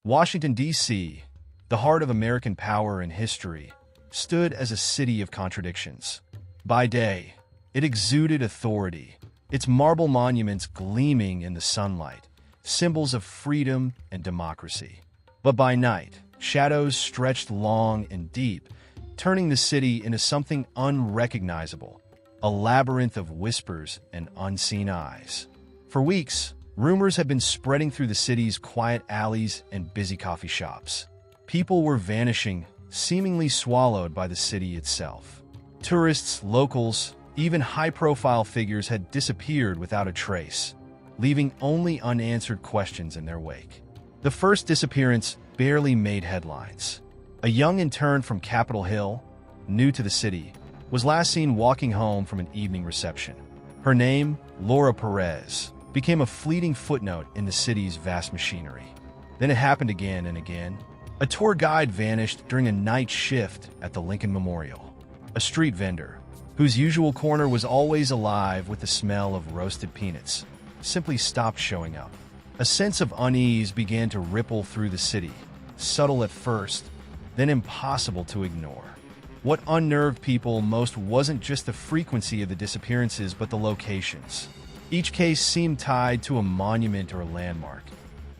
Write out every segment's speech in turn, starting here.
Washington, D.C., the heart of American power and history, stood as a city of contradictions. By day, it exuded authority, its marble monuments gleaming in the sunlight, symbols of freedom and democracy. But by night, shadows stretched long and deep, turning the city into something unrecognizable, a labyrinth of whispers and unseen eyes. For weeks, rumors had been spreading through the city's quiet alleys and busy coffee shops. People were vanishing, seemingly swallowed by the city itself. Tourists, locals, even high-profile figures had disappeared without a trace, leaving only unanswered questions in their wake. The first disappearance barely made headlines. A young intern from Capitol Hill, new to the city, was last seen walking home from an evening reception. Her name, Laura Perez, became a fleeting footnote in the city's vast machinery. Then it happened again and again. A tour guide vanished during a night shift at the Lincoln Memorial. A street vendor, whose usual corner was always alive with the smell of roasted peanuts, simply stopped showing up. A sense of unease began to ripple through the city, subtle at first, then impossible to ignore. What unnerved people most wasn't just the frequency of the disappearances, but the locations. Each case seemed tied to a monument or a landmark,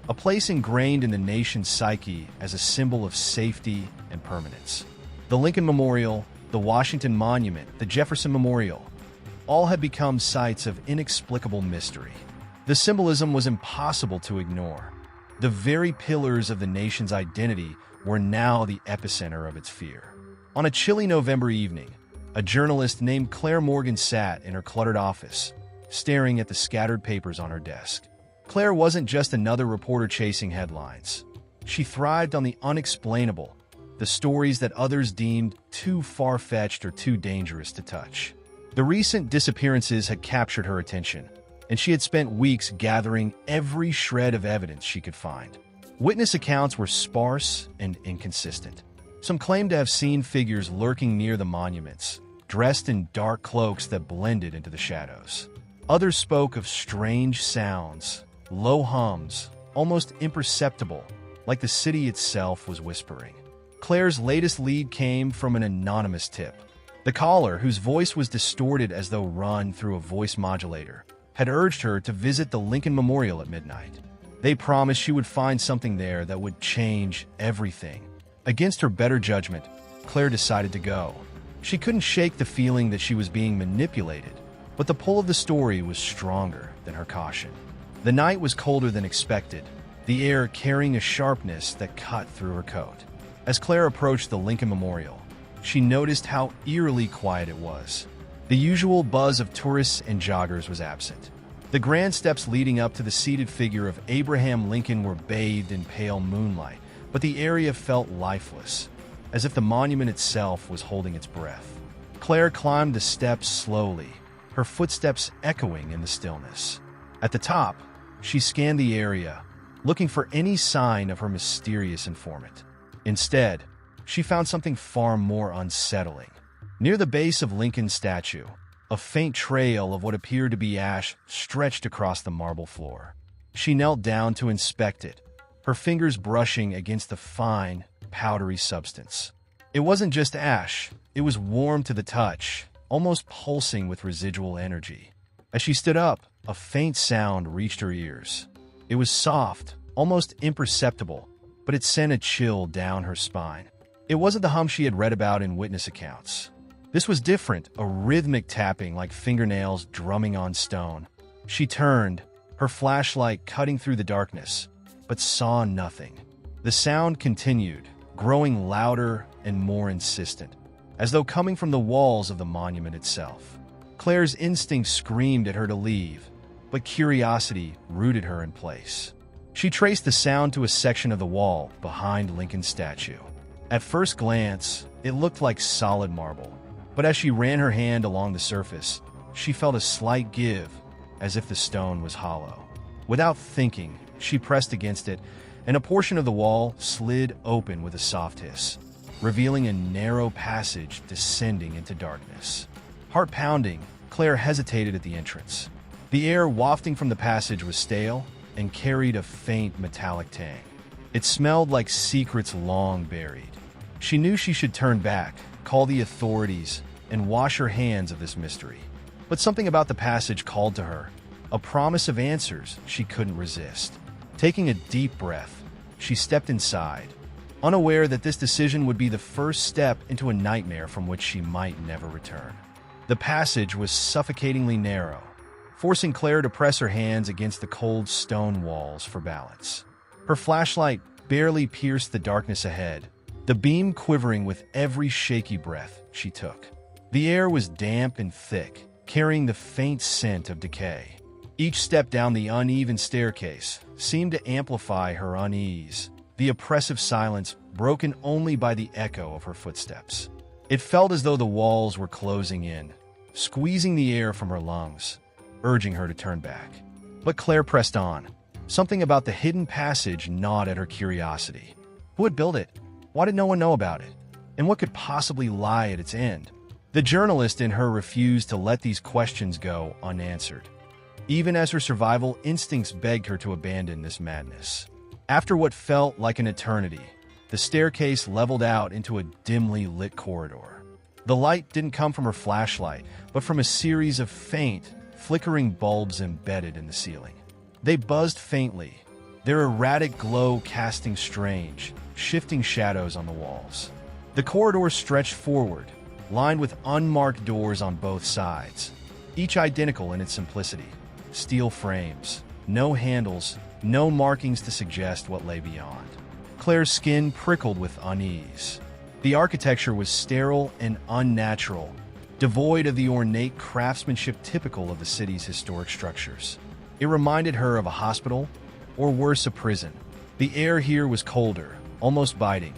a place ingrained in the nation's psyche as a symbol of safety and permanence. The Lincoln Memorial, the Washington Monument, the Jefferson Memorial, all had become sites of inexplicable mystery. The symbolism was impossible to ignore. The very pillars of the nation's identity were now the epicenter of its fear. On a chilly November evening, a journalist named Claire Morgan sat in her cluttered office, staring at the scattered papers on her desk. Claire wasn't just another reporter chasing headlines. She thrived on the unexplainable, the stories that others deemed too far-fetched or too dangerous to touch. The recent disappearances had captured her attention, and she had spent weeks gathering every shred of evidence she could find. Witness accounts were sparse and inconsistent. Some claimed to have seen figures lurking near the monuments, dressed in dark cloaks that blended into the shadows. Others spoke of strange sounds, low hums, almost imperceptible, like the city itself was whispering. Claire's latest lead came from an anonymous tip. The caller, whose voice was distorted as though run through a voice modulator, had urged her to visit the Lincoln Memorial at midnight. They promised she would find something there that would change everything. Against her better judgment, Claire decided to go. She couldn't shake the feeling that she was being manipulated, but the pull of the story was stronger than her caution. The night was colder than expected, the air carrying a sharpness that cut through her coat. As Claire approached the Lincoln Memorial, she noticed how eerily quiet it was. The usual buzz of tourists and joggers was absent. The grand steps leading up to the seated figure of Abraham Lincoln were bathed in pale moonlight, but the area felt lifeless, as if the monument itself was holding its breath. Claire climbed the steps slowly, her footsteps echoing in the stillness. At the top, she scanned the area, looking for any sign of her mysterious informant. Instead, she found something far more unsettling. Near the base of Lincoln's statue, a faint trail of what appeared to be ash stretched across the marble floor. She knelt down to inspect it, her fingers brushing against the fine, powdery substance. It wasn't just ash, it was warm to the touch, almost pulsing with residual energy. As she stood up, a faint sound reached her ears. It was soft, almost imperceptible, but it sent a chill down her spine. It wasn't the hum she had read about in witness accounts. This was different, a rhythmic tapping like fingernails drumming on stone. She turned, her flashlight cutting through the darkness, but saw nothing. The sound continued, growing louder and more insistent, as though coming from the walls of the monument itself. Claire's instinct screamed at her to leave, but curiosity rooted her in place. She traced the sound to a section of the wall behind Lincoln's statue. At first glance, it looked like solid marble, but as she ran her hand along the surface, she felt a slight give, as if the stone was hollow. Without thinking, she pressed against it, and a portion of the wall slid open with a soft hiss, revealing a narrow passage descending into darkness. Heart pounding, Claire hesitated at the entrance. The air wafting from the passage was stale and carried a faint metallic tang. It smelled like secrets long buried. She knew she should turn back, call the authorities, and wash her hands of this mystery. But something about the passage called to her, a promise of answers she couldn't resist. Taking a deep breath, she stepped inside, unaware that this decision would be the first step into a nightmare from which she might never return. The passage was suffocatingly narrow, forcing Claire to press her hands against the cold stone walls for balance. Her flashlight barely pierced the darkness ahead, the beam quivering with every shaky breath she took. The air was damp and thick, carrying the faint scent of decay. Each step down the uneven staircase seemed to amplify her unease, the oppressive silence broken only by the echo of her footsteps. It felt as though the walls were closing in, squeezing the air from her lungs, urging her to turn back. But Claire pressed on. Something about the hidden passage gnawed at her curiosity. Who had built it? Why did no one know about it? And what could possibly lie at its end? The journalist in her refused to let these questions go unanswered, even as her survival instincts begged her to abandon this madness. After what felt like an eternity, the staircase leveled out into a dimly lit corridor. The light didn't come from her flashlight, but from a series of faint, flickering bulbs embedded in the ceiling. They buzzed faintly, their erratic glow casting strange, shifting shadows on the walls. The corridor stretched forward, lined with unmarked doors on both sides, each identical in its simplicity. Steel frames, no handles, no markings to suggest what lay beyond. Claire's skin prickled with unease. The architecture was sterile and unnatural, devoid of the ornate craftsmanship typical of the city's historic structures. It reminded her of a hospital, or worse, a prison. The air here was colder, almost biting,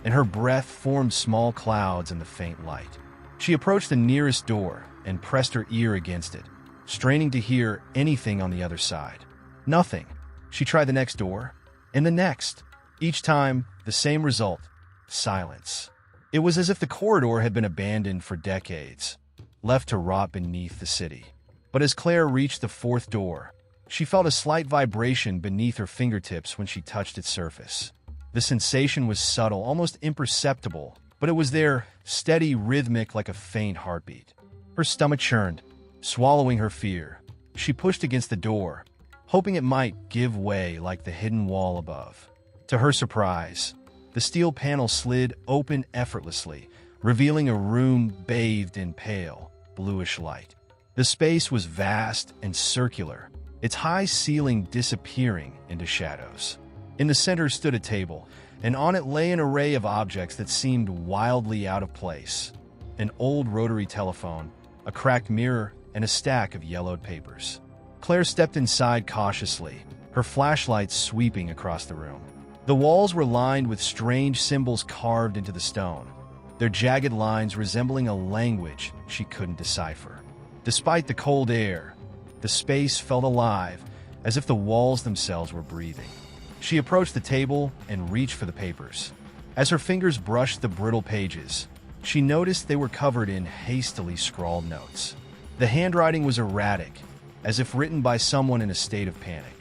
and her breath formed small clouds in the faint light. She approached the nearest door and pressed her ear against it, straining to hear anything on the other side. Nothing. She tried the next door, and the next. Each time, the same result: silence. It was as if the corridor had been abandoned for decades, left to rot beneath the city. But as Claire reached the fourth door, she felt a slight vibration beneath her fingertips when she touched its surface. The sensation was subtle, almost imperceptible, but it was there, steady, rhythmic, like a faint heartbeat. Her stomach churned, swallowing her fear. She pushed against the door, hoping it might give way like the hidden wall above. To her surprise, the steel panel slid open effortlessly, revealing a room bathed in pale, bluish light. The space was vast and circular, its high ceiling disappearing into shadows. In the center stood a table, and on it lay an array of objects that seemed wildly out of place. An old rotary telephone, a cracked mirror, and a stack of yellowed papers. Claire stepped inside cautiously, her flashlight sweeping across the room. The walls were lined with strange symbols carved into the stone, their jagged lines resembling a language she couldn't decipher. Despite the cold air, the space felt alive, as if the walls themselves were breathing. She approached the table and reached for the papers. As her fingers brushed the brittle pages, she noticed they were covered in hastily scrawled notes. The handwriting was erratic, as if written by someone in a state of panic.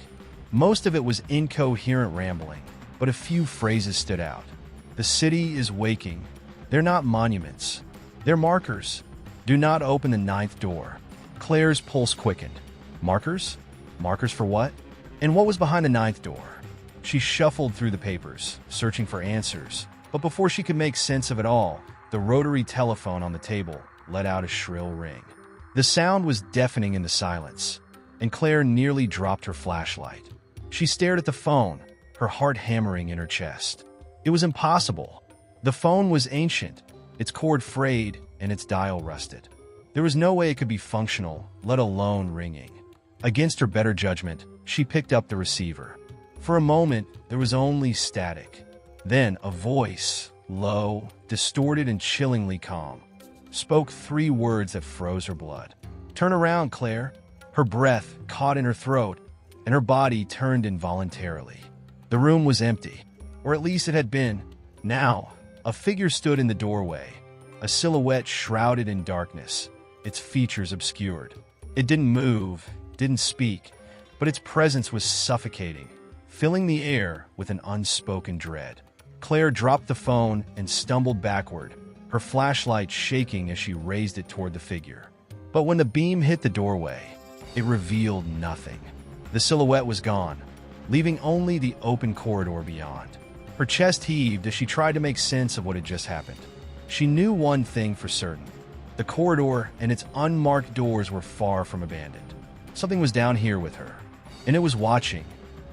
Most of it was incoherent rambling, but a few phrases stood out. The city is waking. They're not monuments. They're markers. Do not open the ninth door. Claire's pulse quickened. Markers? Markers for what? And what was behind the ninth door? She shuffled through the papers, searching for answers. But before she could make sense of it all, the rotary telephone on the table let out a shrill ring. The sound was deafening in the silence, and Claire nearly dropped her flashlight. She stared at the phone, her heart hammering in her chest. It was impossible. The phone was ancient, its cord frayed, and its dial rusted. There was no way it could be functional, let alone ringing. Against her better judgment, she picked up the receiver. For a moment, there was only static. Then a voice, low, distorted and chillingly calm, spoke 3 words that froze her blood. "Turn around, Claire." Her breath caught in her throat, and her body turned involuntarily. The room was empty, or at least it had been. Now, a figure stood in the doorway, a silhouette shrouded in darkness, its features obscured. It didn't move, didn't speak, but its presence was suffocating, filling the air with an unspoken dread. Claire dropped the phone and stumbled backward, her flashlight shaking as she raised it toward the figure. But when the beam hit the doorway, it revealed nothing. The silhouette was gone, leaving only the open corridor beyond. Her chest heaved as she tried to make sense of what had just happened. She knew one thing for certain. The corridor and its unmarked doors were far from abandoned. Something was down here with her, and it was watching.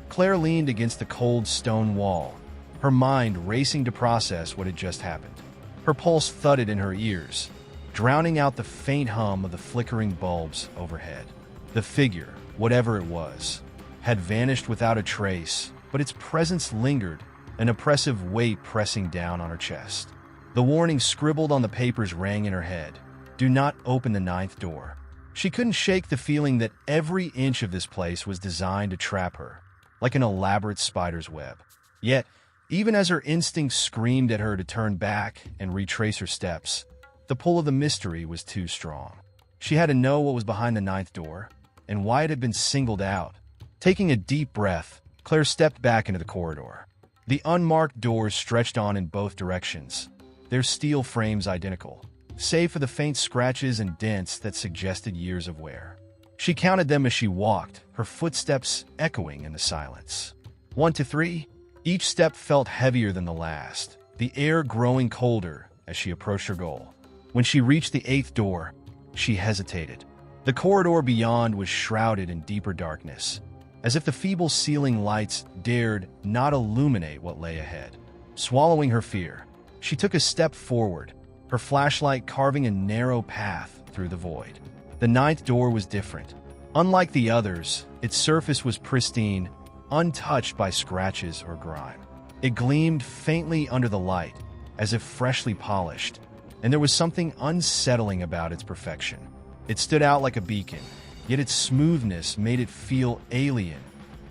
Claire leaned against the cold stone wall, her mind racing to process what had just happened. Her pulse thudded in her ears, drowning out the faint hum of the flickering bulbs overhead. The figure, whatever it was, had vanished without a trace, but its presence lingered, an oppressive weight pressing down on her chest. The warning scribbled on the papers rang in her head. Do not open the 9th door. She couldn't shake the feeling that every inch of this place was designed to trap her, like an elaborate spider's web. Yet, even as her instincts screamed at her to turn back and retrace her steps, the pull of the mystery was too strong. She had to know what was behind the 9th door, and why it had been singled out. Taking a deep breath, Claire stepped back into the corridor. The unmarked doors stretched on in both directions, their steel frames identical, save for the faint scratches and dents that suggested years of wear. She counted them as she walked, her footsteps echoing in the silence. 1 to 3. Each step felt heavier than the last, the air growing colder as she approached her goal. When she reached the 8th door, she hesitated. The corridor beyond was shrouded in deeper darkness, as if the feeble ceiling lights dared not illuminate what lay ahead. Swallowing her fear, she took a step forward, her flashlight carving a narrow path through the void. The 9th door was different. Unlike the others, its surface was pristine, untouched by scratches or grime. It gleamed faintly under the light, as if freshly polished, and there was something unsettling about its perfection. It stood out like a beacon, yet its smoothness made it feel alien,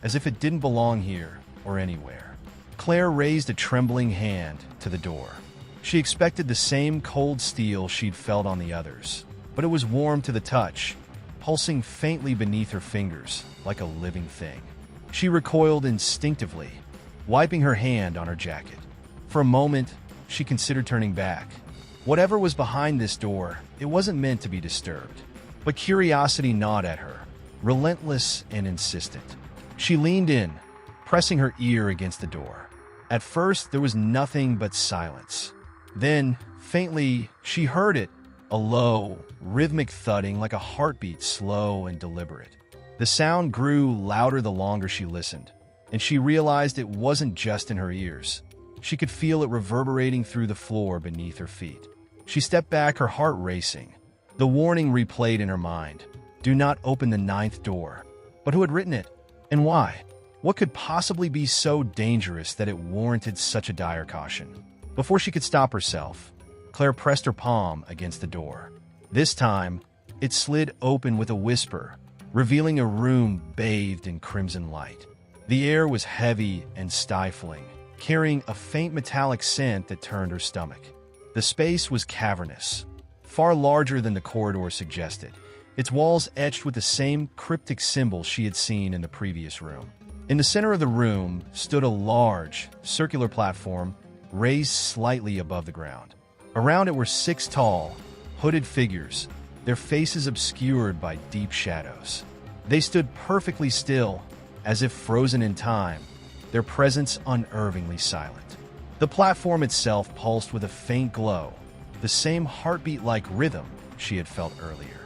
as if it didn't belong here or anywhere. Claire raised a trembling hand to the door. She expected the same cold steel she'd felt on the others, but it was warm to the touch, pulsing faintly beneath her fingers like a living thing. She recoiled instinctively, wiping her hand on her jacket. For a moment, she considered turning back. Whatever was behind this door, it wasn't meant to be disturbed. But curiosity gnawed at her, relentless and insistent. She leaned in, pressing her ear against the door. At first, there was nothing but silence. Then, faintly, she heard it, a low, rhythmic thudding like a heartbeat, slow and deliberate. The sound grew louder the longer she listened, and she realized it wasn't just in her ears. She could feel it reverberating through the floor beneath her feet. She stepped back, her heart racing. The warning replayed in her mind. Do not open the 9th door. But who had written it? And why? What could possibly be so dangerous that it warranted such a dire caution? Before she could stop herself, Claire pressed her palm against the door. This time, it slid open with a whisper, revealing a room bathed in crimson light. The air was heavy and stifling, carrying a faint metallic scent that turned her stomach. The space was cavernous, far larger than the corridor suggested, its walls etched with the same cryptic symbols she had seen in the previous room. In the center of the room stood a large, circular platform raised slightly above the ground. Around it were 6 tall, hooded figures, their faces obscured by deep shadows. They stood perfectly still, as if frozen in time, their presence unnervingly silent. The platform itself pulsed with a faint glow, the same heartbeat-like rhythm she had felt earlier.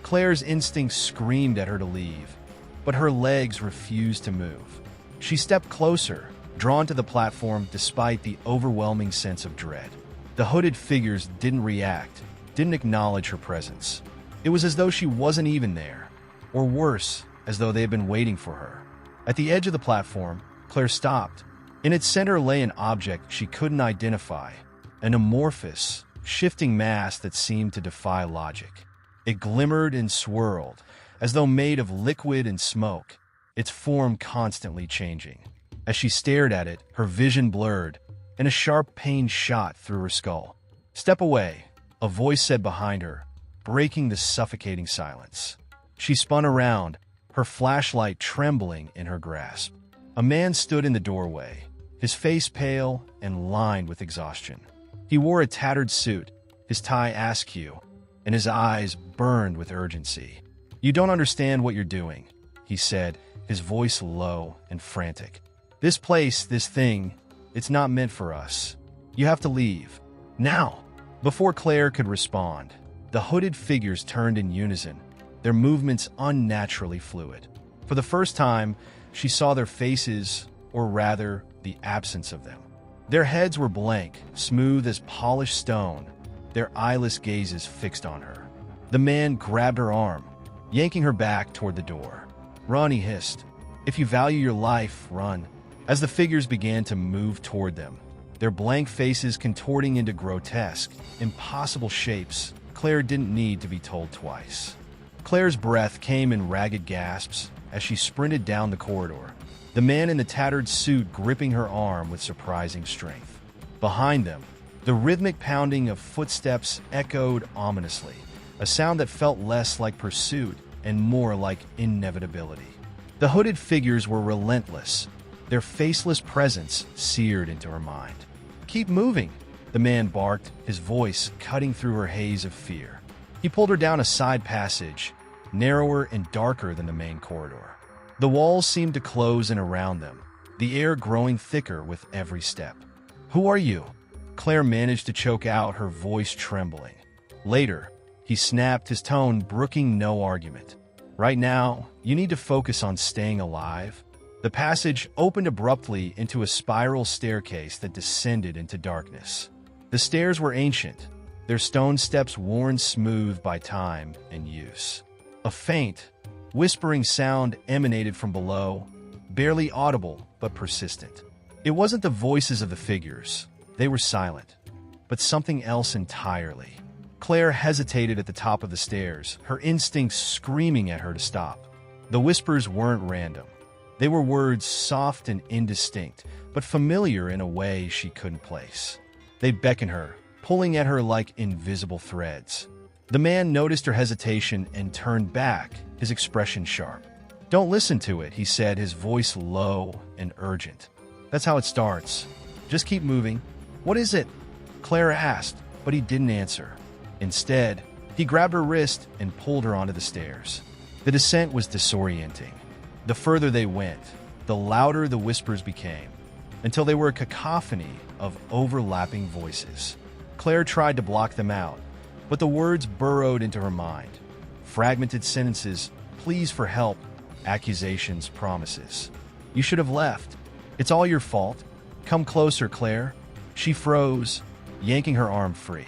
Claire's instincts screamed at her to leave, but her legs refused to move. She stepped closer, drawn to the platform despite the overwhelming sense of dread. The hooded figures didn't react, didn't acknowledge her presence. It was as though she wasn't even there, or worse, as though they had been waiting for her. At the edge of the platform, Claire stopped. In its center lay an object she couldn't identify, an amorphous, shifting mass that seemed to defy logic. It glimmered and swirled, as though made of liquid and smoke, its form constantly changing. As she stared at it, her vision blurred, and a sharp pain shot through her skull. "Step away," a voice said behind her, breaking the suffocating silence. She spun around, her flashlight trembling in her grasp. A man stood in the doorway, his face pale and lined with exhaustion. He wore a tattered suit, his tie askew, and his eyes burned with urgency. "You don't understand what you're doing," he said, his voice low and frantic. "This place, this thing, it's not meant for us. You have to leave. Now!" Before Claire could respond, the hooded figures turned in unison, their movements unnaturally fluid. For the first time, she saw their faces, or rather, the absence of them. Their heads were blank, smooth as polished stone, their eyeless gazes fixed on her. The man grabbed her arm, yanking her back toward the door. "Run," he hissed. "If you value your life, run." As the figures began to move toward them, their blank faces contorting into grotesque, impossible shapes, Claire didn't need to be told twice. Claire's breath came in ragged gasps as she sprinted down the corridor, the man in the tattered suit gripping her arm with surprising strength. Behind them, the rhythmic pounding of footsteps echoed ominously, a sound that felt less like pursuit and more like inevitability. The hooded figures were relentless, their faceless presence seared into her mind. "Keep moving," the man barked, his voice cutting through her haze of fear. He pulled her down a side passage, narrower and darker than the main corridor. The walls seemed to close in around them, the air growing thicker with every step. "Who are you?" Claire managed to choke out, her voice trembling. Later, he snapped, his tone brooking no argument. "Right now, you need to focus on staying alive." The passage opened abruptly into a spiral staircase that descended into darkness. The stairs were ancient, their stone steps worn smooth by time and use. A faint, whispering sound emanated from below, barely audible but persistent. It wasn't the voices of the figures, they were silent, but something else entirely. Claire hesitated at the top of the stairs, her instincts screaming at her to stop. The whispers weren't random. They were words soft and indistinct, but familiar in a way she couldn't place. They beckoned her, pulling at her like invisible threads. The man noticed her hesitation and turned back, his expression sharp. "Don't listen to it," he said, his voice low and urgent. "That's how it starts. Just keep moving." "What is it?" Claire asked, but he didn't answer. Instead, he grabbed her wrist and pulled her onto the stairs. The descent was disorienting. The further they went, the louder the whispers became, until they were a cacophony of overlapping voices. Claire tried to block them out, but the words burrowed into her mind. Fragmented sentences, pleas for help, accusations, promises. "You should have left. It's all your fault. Come closer, Claire." She froze, yanking her arm free.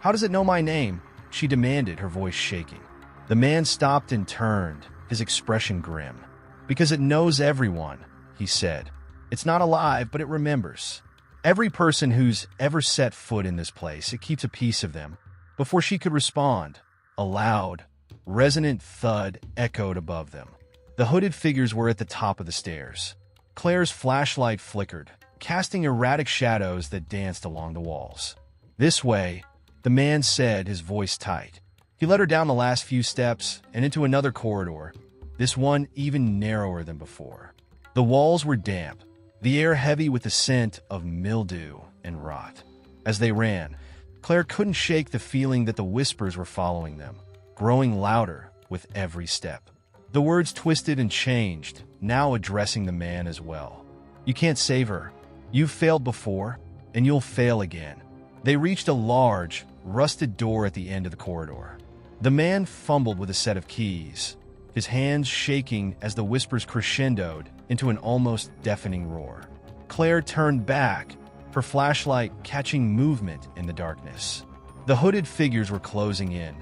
"How does it know my name?" she demanded, her voice shaking. The man stopped and turned, his expression grim. "Because it knows everyone," he said. "It's not alive, but it remembers. Every person who's ever set foot in this place, it keeps a piece of them." Before she could respond, a loud, resonant thud echoed above them. The hooded figures were at the top of the stairs. Claire's flashlight flickered, casting erratic shadows that danced along the walls. "This way," the man said, his voice tight. He led her down the last few steps and into another corridor, this one even narrower than before. The walls were damp, the air heavy with the scent of mildew and rot. As they ran, Claire couldn't shake the feeling that the whispers were following them, growing louder with every step. The words twisted and changed, now addressing the man as well. "You can't save her. You've failed before, and you'll fail again." They reached a large, rusted door at the end of the corridor. The man fumbled with a set of keys, his hands shaking as the whispers crescendoed into an almost deafening roar. Claire turned back, her flashlight catching movement in the darkness. The hooded figures were closing in,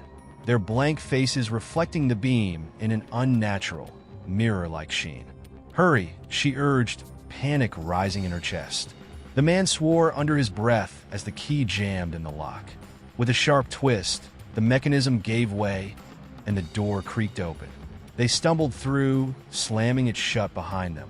their blank faces reflecting the beam in an unnatural, mirror-like sheen. "Hurry," she urged, panic rising in her chest. The man swore under his breath as the key jammed in the lock. With a sharp twist, the mechanism gave way, and the door creaked open. They stumbled through, slamming it shut behind them.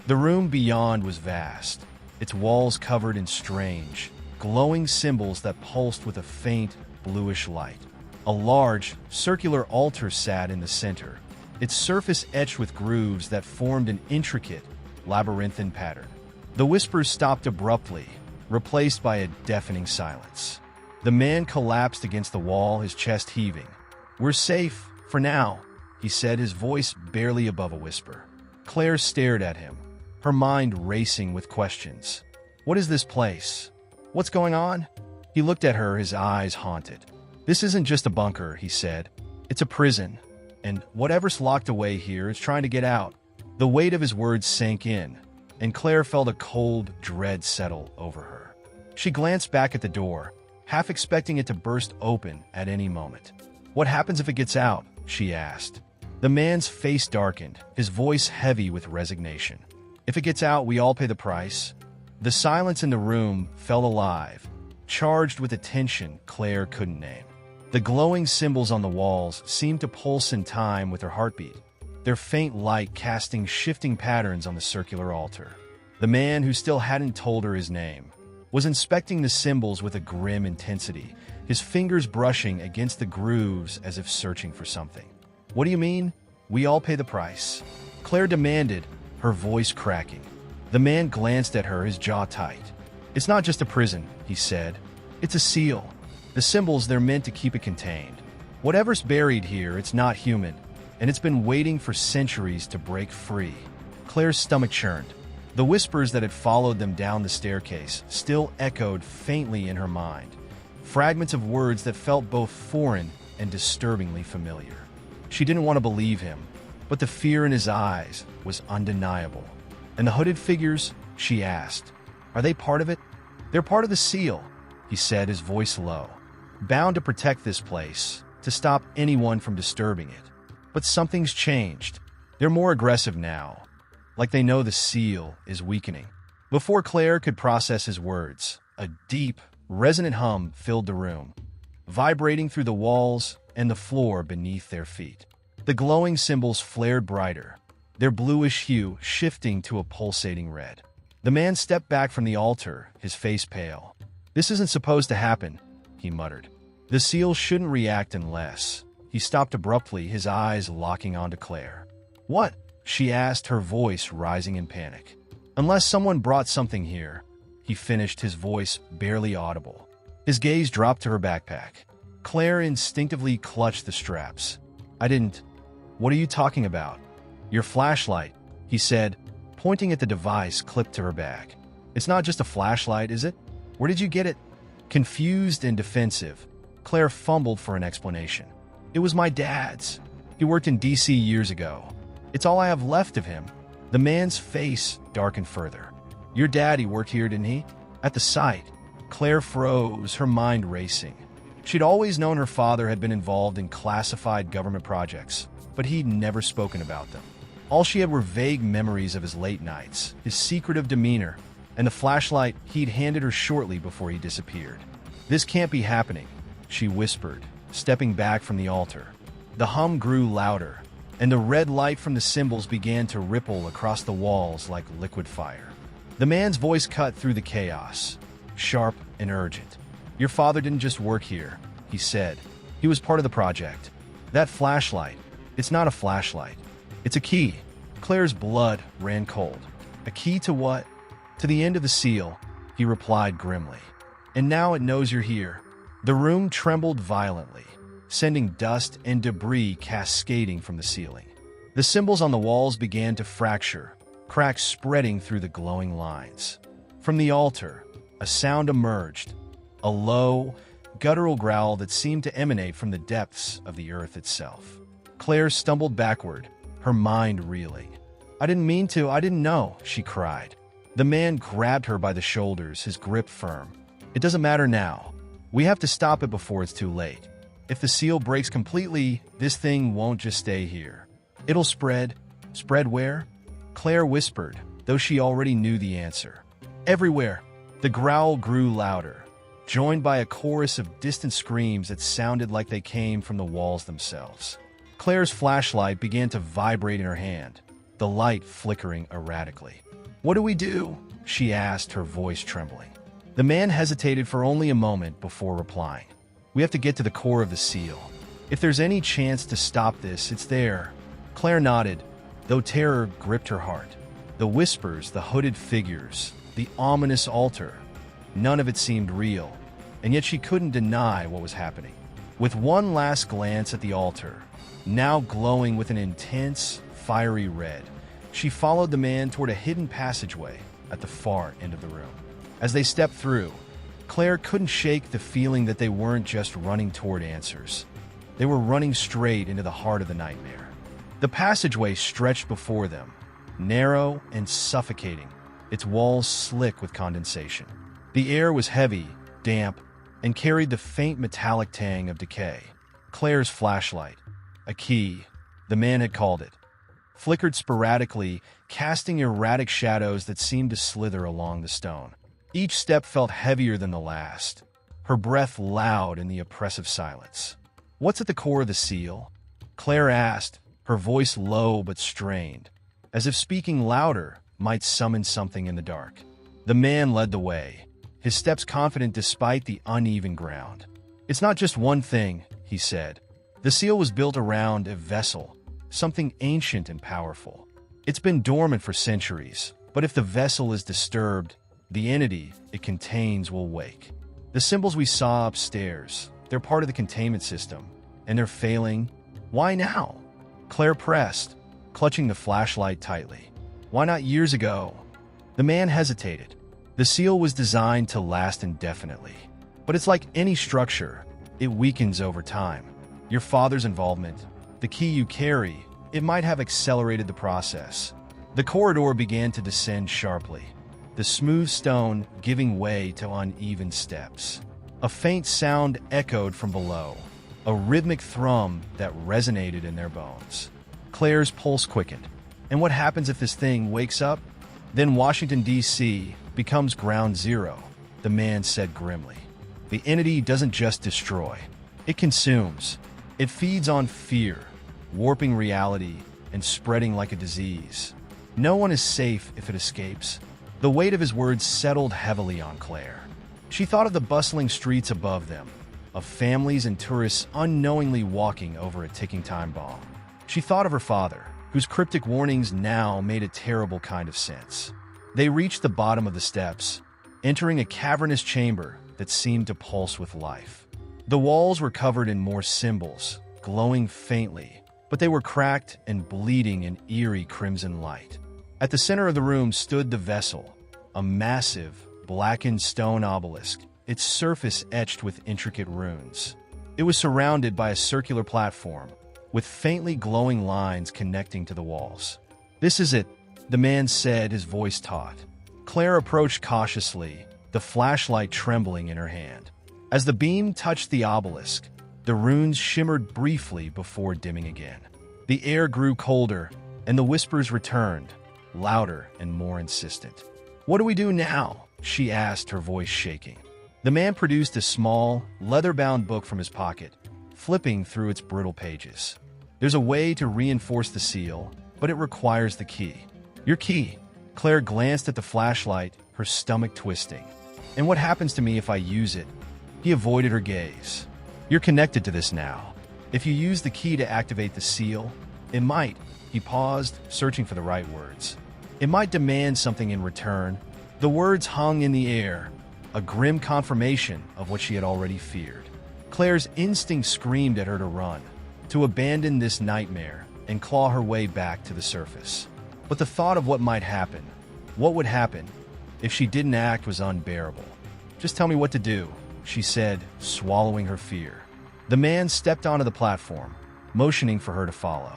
The room beyond was vast, its walls covered in strange, glowing symbols that pulsed with a faint, bluish light. A large, circular altar sat in the center, its surface etched with grooves that formed an intricate, labyrinthine pattern. The whispers stopped abruptly, replaced by a deafening silence. The man collapsed against the wall, his chest heaving. "We're safe, for now," he said, his voice barely above a whisper. Claire stared at him, her mind racing with questions. "What is this place? What's going on?" He looked at her, his eyes haunted. "This isn't just a bunker," he said. "It's a prison, and whatever's locked away here is trying to get out." The weight of his words sank in, and Claire felt a cold dread settle over her. She glanced back at the door, half expecting it to burst open at any moment. "What happens if it gets out?" she asked. The man's face darkened, his voice heavy with resignation. "If it gets out, we all pay the price." The silence in the room felt alive, charged with a tension Claire couldn't name. The glowing symbols on the walls seemed to pulse in time with her heartbeat, their faint light casting shifting patterns on the circular altar. The man, who still hadn't told her his name, was inspecting the symbols with a grim intensity, his fingers brushing against the grooves as if searching for something. "What do you mean? We all pay the price?" Claire demanded, her voice cracking. The man glanced at her, his jaw tight. "It's not just a prison," he said. "It's a seal. The symbols, they're meant to keep it contained. Whatever's buried here, it's not human, and it's been waiting for centuries to break free." Claire's stomach churned. The whispers that had followed them down the staircase still echoed faintly in her mind, fragments of words that felt both foreign and disturbingly familiar. She didn't want to believe him, but the fear in his eyes was undeniable. "And the hooded figures?" she asked. "Are they part of it?" "They're part of the seal," he said, his voice low. "Bound to protect this place, to stop anyone from disturbing it. But something's changed. They're more aggressive now, like they know the seal is weakening." Before Claire could process his words, a deep, resonant hum filled the room, vibrating through the walls and the floor beneath their feet. The glowing symbols flared brighter, their bluish hue shifting to a pulsating red. The man stepped back from the altar, his face pale. "This isn't supposed to happen," he muttered. "The seal shouldn't react unless—" He stopped abruptly, his eyes locking onto Claire. "What?" she asked, her voice rising in panic. "Unless someone brought something here," he finished, his voice barely audible. His gaze dropped to her backpack. Claire instinctively clutched the straps. "I didn't." "What are you talking about?" "Your flashlight," he said, pointing at the device clipped to her bag. "It's not just a flashlight, is it? Where did you get it?" Confused and defensive, Claire fumbled for an explanation. "It was my dad's. He worked in DC years ago. It's all I have left of him." The man's face darkened further. "Your daddy worked here, didn't he?" At the sight, Claire froze, her mind racing. She'd always known her father had been involved in classified government projects, but he'd never spoken about them. All she had were vague memories of his late nights, his secretive demeanor, and the flashlight he'd handed her shortly before he disappeared. "This can't be happening," she whispered, stepping back from the altar. The hum grew louder, and the red light from the symbols began to ripple across the walls like liquid fire. The man's voice cut through the chaos, sharp and urgent. "Your father didn't just work here," he said. "He was part of the project. That flashlight, it's not a flashlight. It's a key." Claire's blood ran cold. "A key to what?" "To the end of the seal," he replied grimly. "And now it knows you're here." The room trembled violently, sending dust and debris cascading from the ceiling. The symbols on the walls began to fracture, cracks spreading through the glowing lines. From the altar, a sound emerged, a low, guttural growl that seemed to emanate from the depths of the earth itself. Claire stumbled backward, her mind reeling. "I didn't mean to, I didn't know," she cried. The man grabbed her by the shoulders, his grip firm. "It doesn't matter now. We have to stop it before it's too late. If the seal breaks completely, this thing won't just stay here. It'll spread." "Spread where?" Claire whispered, though she already knew the answer. "Everywhere." The growl grew louder, joined by a chorus of distant screams that sounded like they came from the walls themselves. Claire's flashlight began to vibrate in her hand, the light flickering erratically. "What do we do?" she asked, her voice trembling. The man hesitated for only a moment before replying. "We have to get to the core of the seal. If there's any chance to stop this, it's there." Claire nodded, though terror gripped her heart. The whispers, the hooded figures, the ominous altar. None of it seemed real, and yet she couldn't deny what was happening. With one last glance at the altar, now glowing with an intense, fiery red, she followed the man toward a hidden passageway at the far end of the room. As they stepped through, Claire couldn't shake the feeling that they weren't just running toward answers. They were running straight into the heart of the nightmare. The passageway stretched before them, narrow and suffocating, its walls slick with condensation. The air was heavy, damp, and carried the faint metallic tang of decay. Claire's flashlight, a key, the man had called it, flickered sporadically, casting erratic shadows that seemed to slither along the stone. Each step felt heavier than the last, her breath loud in the oppressive silence. "What's at the core of the seal?" Claire asked, her voice low but strained, as if speaking louder might summon something in the dark. The man led the way, his steps confident despite the uneven ground. "It's not just one thing," he said. "The seal was built around a vessel, something ancient and powerful. It's been dormant for centuries, but if the vessel is disturbed, the entity it contains will wake. The symbols we saw upstairs, they're part of the containment system, and they're failing. Why now?" Claire pressed, clutching the flashlight tightly. "Why not years ago?" The man hesitated. "The seal was designed to last indefinitely. But it's like any structure, it weakens over time. Your father's involvement, the key you carry, it might have accelerated the process." The corridor began to descend sharply, the smooth stone giving way to uneven steps. A faint sound echoed from below, a rhythmic thrum that resonated in their bones. Claire's pulse quickened. "And what happens if this thing wakes up?" "Then Washington, D.C. becomes ground zero," the man said grimly. "The entity doesn't just destroy, it consumes. It feeds on fear, warping reality and spreading like a disease. No one is safe if it escapes." The weight of his words settled heavily on Claire. She thought of the bustling streets above them, of families and tourists unknowingly walking over a ticking time bomb. She thought of her father, whose cryptic warnings now made a terrible kind of sense. They reached the bottom of the steps, entering a cavernous chamber that seemed to pulse with life. The walls were covered in more symbols, glowing faintly, but they were cracked and bleeding in eerie crimson light. At the center of the room stood the vessel, a massive, blackened stone obelisk, its surface etched with intricate runes. It was surrounded by a circular platform, with faintly glowing lines connecting to the walls. "This is it," the man said, his voice taut. Claire approached cautiously, the flashlight trembling in her hand. As the beam touched the obelisk, the runes shimmered briefly before dimming again. The air grew colder, and the whispers returned, louder and more insistent. "What do we do now?" she asked, her voice shaking. The man produced a small, leather-bound book from his pocket, flipping through its brittle pages. "There's a way to reinforce the seal, but it requires the key." "Your key?" Claire glanced at the flashlight, her stomach twisting. "And what happens to me if I use it?" He avoided her gaze. "You're connected to this now. If you use the key to activate the seal, it might—" He paused, searching for the right words. "It might demand something in return." The words hung in the air, a grim confirmation of what she had already feared. Claire's instinct screamed at her to run, to abandon this nightmare and claw her way back to the surface. But the thought of what might happen, what would happen, if she didn't act was unbearable. "Just tell me what to do," she said, swallowing her fear. The man stepped onto the platform, motioning for her to follow.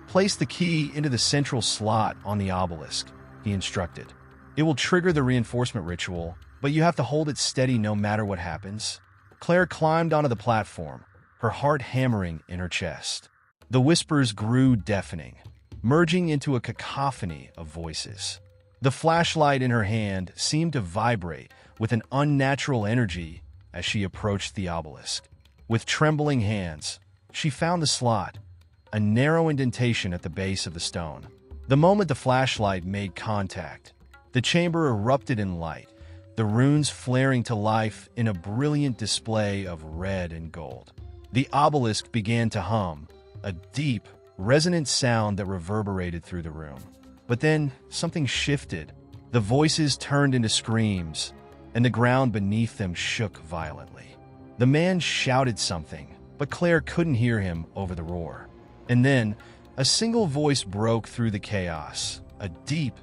"Place the key into the central slot on the obelisk," he instructed. "It will trigger the reinforcement ritual, but you have to hold it steady no matter what happens." Claire climbed onto the platform, her heart hammering in her chest. The whispers grew deafening, merging into a cacophony of voices. The flashlight in her hand seemed to vibrate with an unnatural energy as she approached the obelisk. With trembling hands, she found the slot, a narrow indentation at the base of the stone. The moment the flashlight made contact, the chamber erupted in light, the runes flaring to life in a brilliant display of red and gold. The obelisk began to hum, a deep, resonant sound that reverberated through the room. But then something shifted. The voices turned into screams, and the ground beneath them shook violently. The man shouted something, but Claire couldn't hear him over the roar. And then a single voice broke through the chaos, a deep,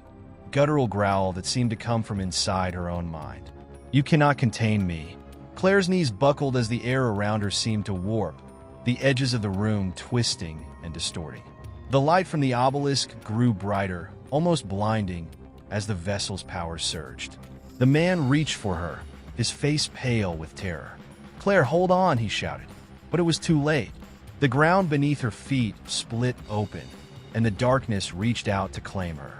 guttural growl that seemed to come from inside her own mind. "You cannot contain me." Claire's knees buckled as the air around her seemed to warp, the edges of the room twisting and distorting. The light from the obelisk grew brighter, almost blinding, as the vessel's power surged. The man reached for her, his face pale with terror. "Claire, hold on," he shouted. But it was too late. The ground beneath her feet split open, and the darkness reached out to claim her.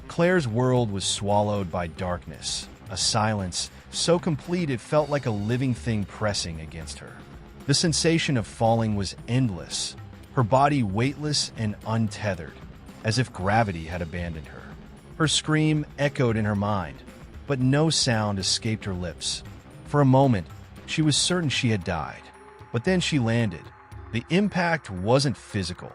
Claire's world was swallowed by darkness, a silence so complete it felt like a living thing pressing against her. The sensation of falling was endless, her body weightless and untethered, as if gravity had abandoned her. Her scream echoed in her mind, but no sound escaped her lips. For a moment, she was certain she had died. But then she landed. The impact wasn't physical.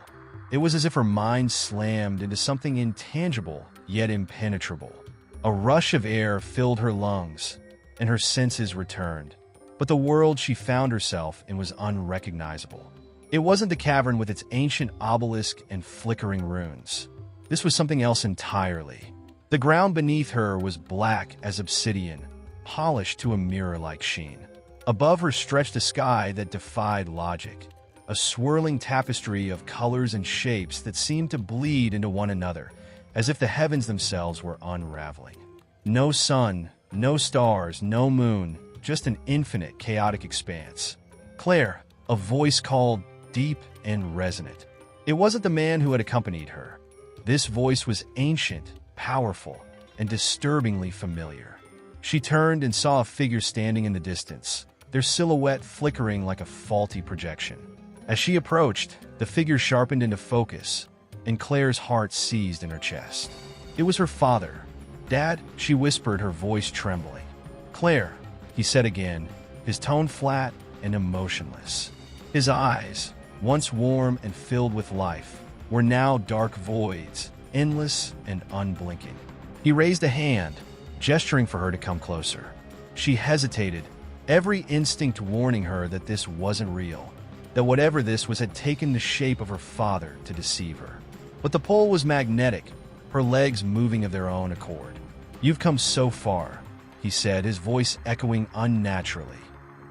It was as if her mind slammed into something intangible yet impenetrable. A rush of air filled her lungs, and her senses returned. But the world she found herself in was unrecognizable. It wasn't the cavern with its ancient obelisk and flickering runes. This was something else entirely. The ground beneath her was black as obsidian, polished to a mirror-like sheen. Above her stretched a sky that defied logic, a swirling tapestry of colors and shapes that seemed to bleed into one another, as if the heavens themselves were unraveling. No sun, no stars, no moon, just an infinite, chaotic expanse. "Claire," a voice called, deep and resonant. It wasn't the man who had accompanied her. This voice was ancient, powerful, and disturbingly familiar. She turned and saw a figure standing in the distance, their silhouette flickering like a faulty projection. As she approached, the figure sharpened into focus, and Claire's heart seized in her chest. It was her father. "Dad," she whispered, her voice trembling. "Claire," he said again, his tone flat and emotionless. His eyes, once warm and filled with life, were now dark voids, endless and unblinking. He raised a hand, gesturing for her to come closer. She hesitated, every instinct warning her that this wasn't real, that whatever this was had taken the shape of her father to deceive her. But the pull was magnetic, her legs moving of their own accord. "You've come so far," he said, his voice echoing unnaturally.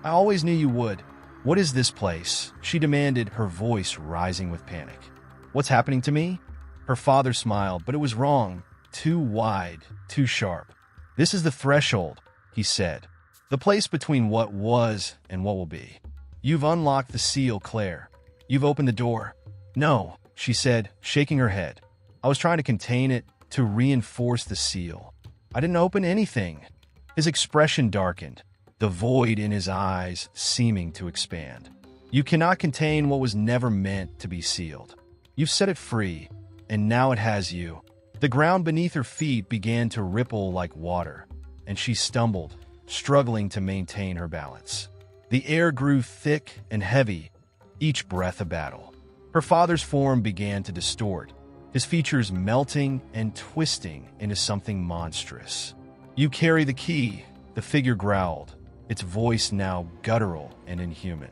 "I always knew you would. What is this place?" she demanded, her voice rising with panic. "What's happening to me?" Her father smiled, but it was wrong, too wide, too sharp. "This is the threshold," he said, "the place between what was and what will be. You've unlocked the seal, Claire. You've opened the door." "No," she said, shaking her head. "I was trying to contain it, to reinforce the seal. I didn't open anything." His expression darkened, the void in his eyes seeming to expand. "You cannot contain what was never meant to be sealed. You've set it free, and now it has you." The ground beneath her feet began to ripple like water, and she stumbled, struggling to maintain her balance. The air grew thick and heavy, each breath a battle. Her father's form began to distort, his features melting and twisting into something monstrous. "You carry the key," the figure growled, its voice now guttural and inhuman.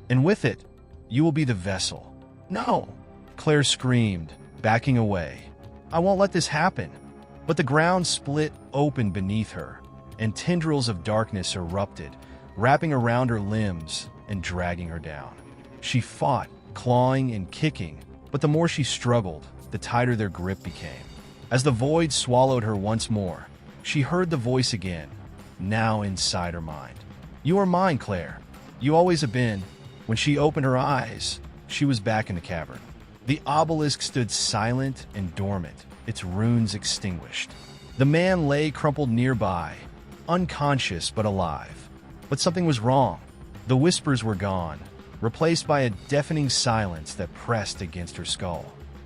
"And with it, you will be the vessel." "No!" Claire screamed, backing away. "I won't let this happen." But the ground split open beneath her, and tendrils of darkness erupted, wrapping around her limbs and dragging her down. She fought, clawing and kicking, but the more she struggled, the tighter their grip became. As the void swallowed her once more, she heard the voice again, now inside her mind. "You are mine, Claire. You always have been." When she opened her eyes, she was back in the cavern. The obelisk stood silent and dormant, its runes extinguished. The man lay crumpled nearby, unconscious but alive. But something was wrong. The whispers were gone, replaced by a deafening silence that pressed against her skull.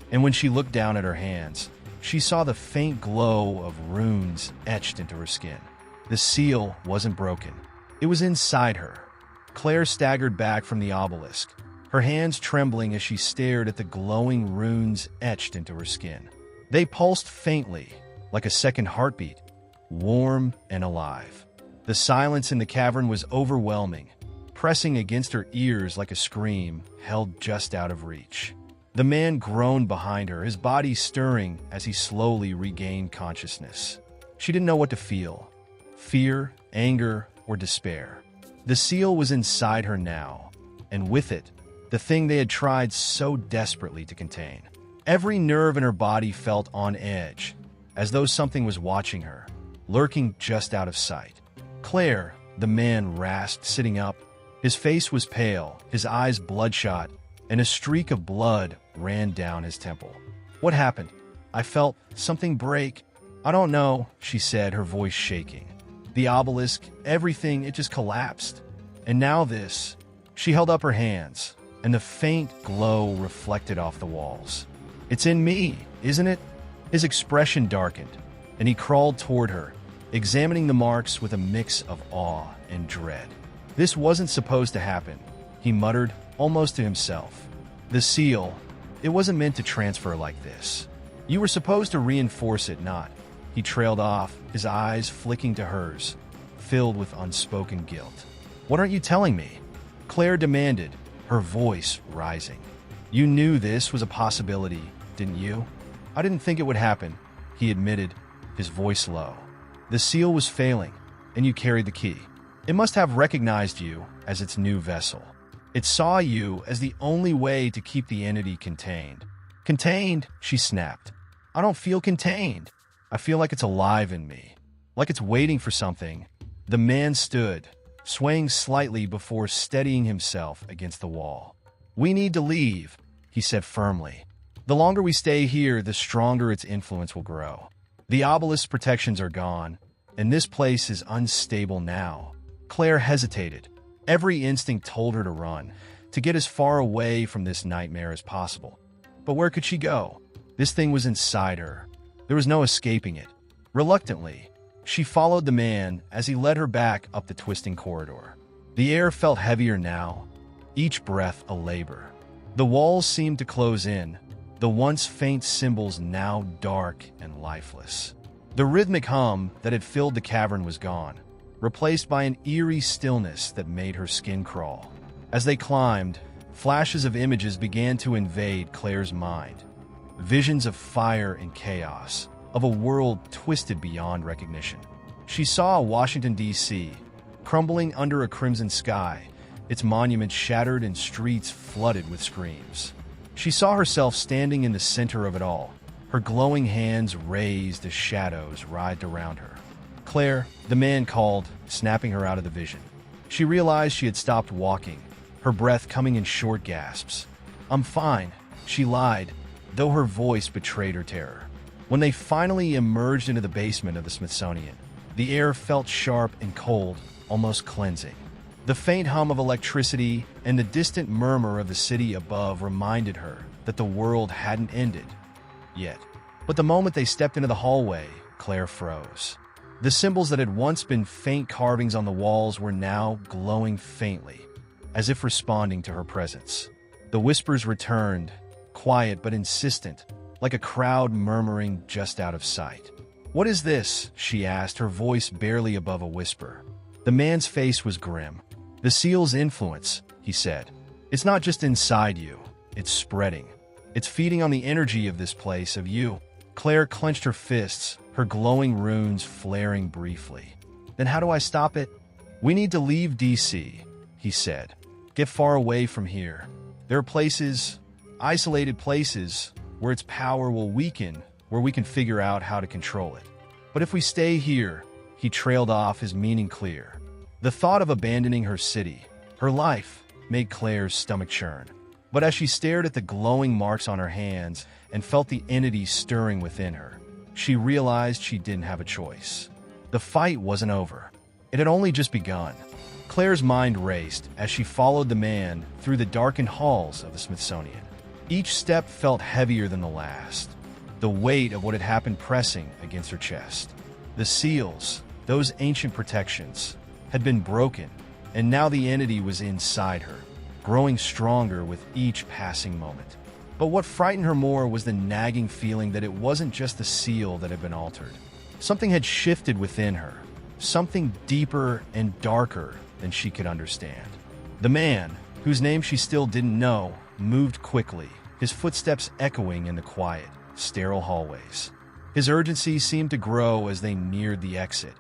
And when she looked down at her hands, she saw the faint glow of runes etched into her skin. The seal wasn't broken. It was inside her. Claire staggered back from the obelisk, her hands trembling as she stared at the glowing runes etched into her skin. They pulsed faintly, like a second heartbeat, warm and alive. The silence in the cavern was overwhelming, pressing against her ears like a scream held just out of reach. The man groaned behind her, his body stirring as he slowly regained consciousness. She didn't know what to feel: fear, anger, or despair. The seal was inside her now, and with it, the thing they had tried so desperately to contain. Every nerve in her body felt on edge, as though something was watching her, lurking just out of sight. "Claire," the man rasped, sitting up. His face was pale, his eyes bloodshot, and a streak of blood ran down his temple. "What happened?" "I felt something break." "I don't know," she said, her voice shaking. "The obelisk, everything, it just collapsed. And now this." She held up her hands, and the faint glow reflected off the walls. "It's in me, isn't it?" His expression darkened, and he crawled toward her, examining the marks with a mix of awe and dread. "This wasn't supposed to happen," he muttered, almost to himself. "The seal, it wasn't meant to transfer like this. You were supposed to reinforce it, not." He trailed off, his eyes flicking to hers, filled with unspoken guilt. "What aren't you telling me?" Claire demanded, her voice rising. "You knew this was a possibility, didn't you?" "I didn't think it would happen," he admitted, his voice low. "The seal was failing, and you carried the key. It must have recognized you as its new vessel. It saw you as the only way to keep the entity contained." "Contained?" she snapped. "I don't feel contained. I feel like it's alive in me, like it's waiting for something." The man stood, swaying slightly before steadying himself against the wall. "We need to leave," he said firmly. "The longer we stay here, the stronger its influence will grow. The obelisk's protections are gone, and this place is unstable now." Claire hesitated. Every instinct told her to run, to get as far away from this nightmare as possible. But where could she go? This thing was inside her. There was no escaping it. Reluctantly, she followed the man as he led her back up the twisting corridor. The air felt heavier now, each breath a labor. The walls seemed to close in, the once faint symbols now dark and lifeless. The rhythmic hum that had filled the cavern was gone, replaced by an eerie stillness that made her skin crawl. As they climbed, flashes of images began to invade Claire's mind. Visions of fire and chaos, of a world twisted beyond recognition. She saw Washington, D.C., crumbling under a crimson sky, its monuments shattered and streets flooded with screams. She saw herself standing in the center of it all, her glowing hands raised as shadows writhed around her. "Claire," the man called, snapping her out of the vision. She realized she had stopped walking, her breath coming in short gasps. "I'm fine," she lied, though her voice betrayed her terror. When they finally emerged into the basement of the Smithsonian, the air felt sharp and cold, almost cleansing. The faint hum of electricity and the distant murmur of the city above reminded her that the world hadn't ended yet. But the moment they stepped into the hallway, Claire froze. The symbols that had once been faint carvings on the walls were now glowing faintly, as if responding to her presence. The whispers returned, quiet but insistent, like a crowd murmuring just out of sight. "What is this?" she asked, her voice barely above a whisper. The man's face was grim. "The seal's influence," he said. "It's not just inside you, it's spreading. It's feeding on the energy of this place, of you." Claire clenched her fists, her glowing runes flaring briefly. "Then how do I stop it?" "We need to leave D.C., he said. "Get far away from here. There are places, isolated places, where its power will weaken, where we can figure out how to control it. But if we stay here," he trailed off, his meaning clear. The thought of abandoning her city, her life, made Claire's stomach churn. But as she stared at the glowing marks on her hands and felt the entity stirring within her, she realized she didn't have a choice. The fight wasn't over. It had only just begun. Claire's mind raced as she followed the man through the darkened halls of the Smithsonian. Each step felt heavier than the last, the weight of what had happened pressing against her chest. The seals, those ancient protections, had been broken, and now the entity was inside her, growing stronger with each passing moment. But what frightened her more was the nagging feeling that it wasn't just the seal that had been altered. Something had shifted within her, something deeper and darker than she could understand. The man, whose name she still didn't know, moved quickly, his footsteps echoing in the quiet, sterile hallways. His urgency seemed to grow as they neared the exit,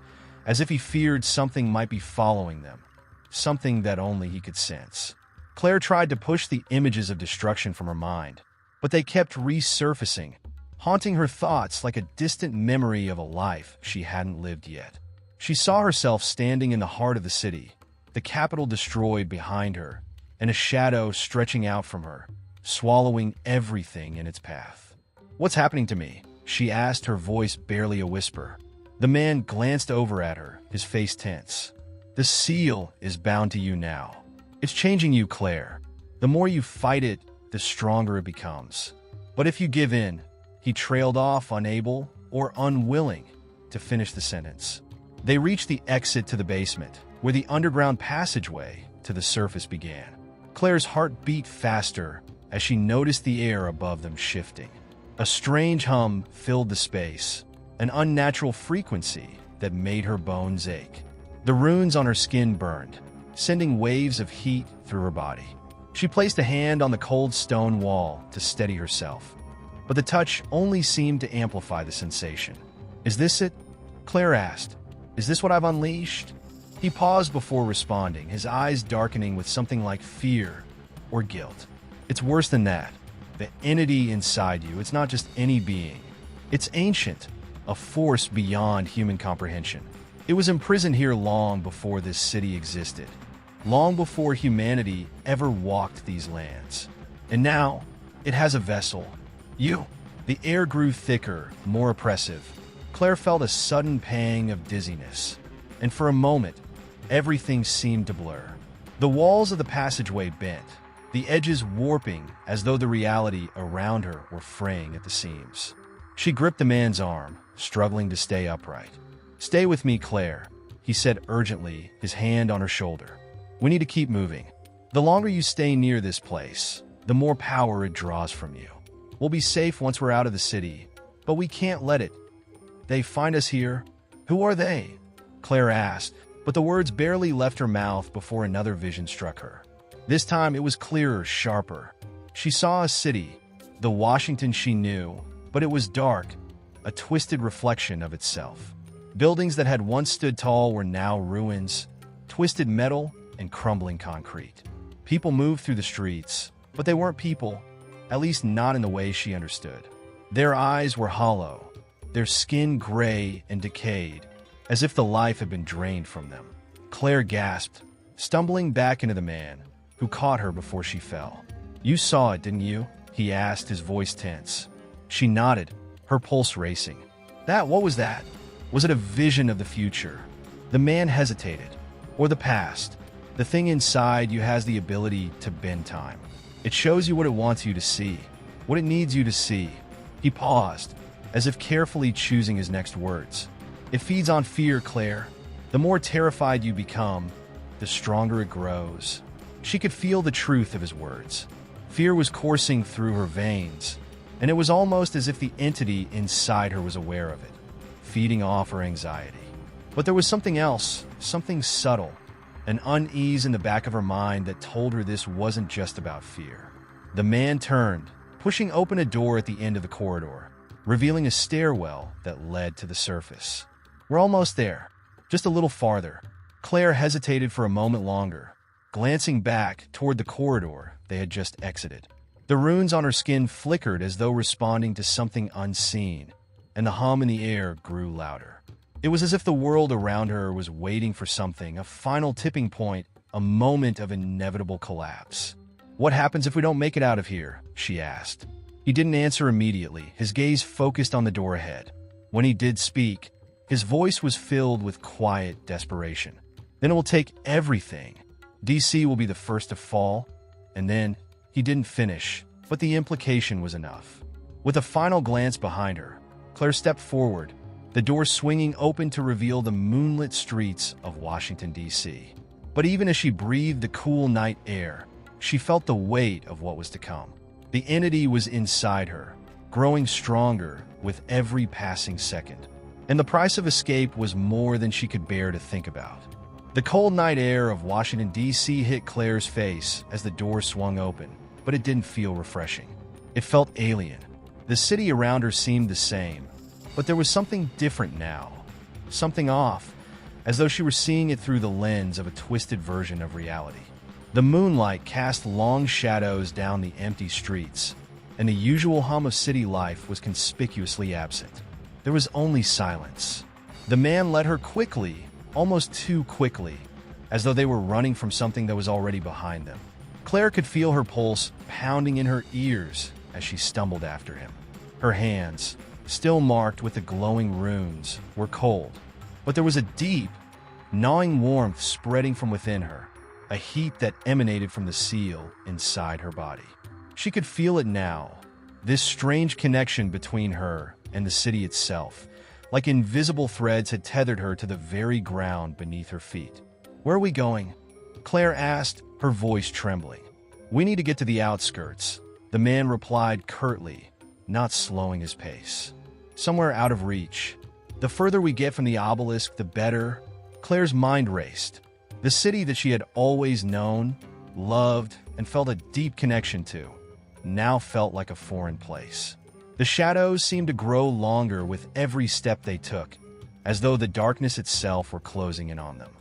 as if he feared something might be following them, something that only he could sense. Claire tried to push the images of destruction from her mind, but they kept resurfacing, haunting her thoughts like a distant memory of a life she hadn't lived yet. She saw herself standing in the heart of the city, the capital destroyed behind her, and a shadow stretching out from her, swallowing everything in its path. "What's happening to me?" she asked, her voice barely a whisper. The man glanced over at her, his face tense. "The seal is bound to you now. It's changing you, Claire. The more you fight it, the stronger it becomes. But if you give in," he trailed off, unable or unwilling to finish the sentence. They reached the exit to the basement, where the underground passageway to the surface began. Claire's heart beat faster as she noticed the air above them shifting. A strange hum filled the space, an unnatural frequency that made her bones ache. The runes on her skin burned, sending waves of heat through her body. She placed a hand on the cold stone wall to steady herself, but the touch only seemed to amplify the sensation. "Is this it?" Claire asked. "Is this what I've unleashed?" He paused before responding, his eyes darkening with something like fear or guilt. "It's worse than that. The entity inside you, it's not just any being. It's ancient, a force beyond human comprehension. It was imprisoned here long before this city existed, long before humanity ever walked these lands. And now, it has a vessel. You." The air grew thicker, more oppressive. Claire felt a sudden pang of dizziness, and for a moment, everything seemed to blur. The walls of the passageway bent, the edges warping as though the reality around her were fraying at the seams. She gripped the man's arm, struggling to stay upright. "Stay with me, Claire," he said urgently, his hand on her shoulder. "We need to keep moving. The longer you stay near this place, the more power it draws from you. We'll be safe once we're out of the city, but we can't let it. They find us here. Who are they?" Claire asked, but the words barely left her mouth before another vision struck her. This time it was clearer, sharper. She saw a city, the Washington she knew, but it was dark, a twisted reflection of itself. Buildings that had once stood tall were now ruins, twisted metal and crumbling concrete. People moved through the streets, but they weren't people, at least not in the way she understood. Their eyes were hollow, their skin gray and decayed, as if the life had been drained from them. Claire gasped, stumbling back into the man, who caught her before she fell. "You saw it, didn't you?" he asked, his voice tense. She nodded, her pulse racing. What was that? Was it a vision of the future? The man hesitated. Or the past? The thing inside you has the ability to bend time. It shows you what it wants you to see, what it needs you to see. He paused, as if carefully choosing his next words. "It feeds on fear, Claire. The more terrified you become, the stronger it grows." She could feel the truth of his words. Fear was coursing through her veins, and it was almost as if the entity inside her was aware of it, feeding off her anxiety. But there was something else, something subtle, an unease in the back of her mind that told her this wasn't just about fear. The man turned, pushing open a door at the end of the corridor, revealing a stairwell that led to the surface. "We're almost there, just a little farther." Claire hesitated for a moment longer, glancing back toward the corridor they had just exited. The runes on her skin flickered as though responding to something unseen, and the hum in the air grew louder. It was as if the world around her was waiting for something, a final tipping point, a moment of inevitable collapse. "What happens if we don't make it out of here?" she asked. He didn't answer immediately, his gaze focused on the door ahead. When he did speak, his voice was filled with quiet desperation. "Then it will take everything. DC will be the first to fall." And then, he didn't finish, but the implication was enough. With a final glance behind her, Claire stepped forward, the door swinging open to reveal the moonlit streets of Washington, D.C. But even as she breathed the cool night air, she felt the weight of what was to come. The entity was inside her, growing stronger with every passing second. And the price of escape was more than she could bear to think about. The cold night air of Washington, D.C. hit Claire's face as the door swung open, but it didn't feel refreshing. It felt alien. The city around her seemed the same, but there was something different now. Something off, as though she were seeing it through the lens of a twisted version of reality. The moonlight cast long shadows down the empty streets, and the usual hum of city life was conspicuously absent. There was only silence. The man led her quickly, almost too quickly, as though they were running from something that was already behind them. Claire could feel her pulse pounding in her ears as she stumbled after him. Her hands, still marked with the glowing runes, were cold, but there was a deep, gnawing warmth spreading from within her, a heat that emanated from the seal inside her body. She could feel it now, this strange connection between her and the city itself, like invisible threads had tethered her to the very ground beneath her feet. "Where are we going?" Claire asked, her voice trembling. "We need to get to the outskirts," the man replied curtly, not slowing his pace. "Somewhere out of reach. The further we get from the obelisk, the better." Claire's mind raced. The city that she had always known, loved, and felt a deep connection to, now felt like a foreign place. The shadows seemed to grow longer with every step they took, as though the darkness itself were closing in on them.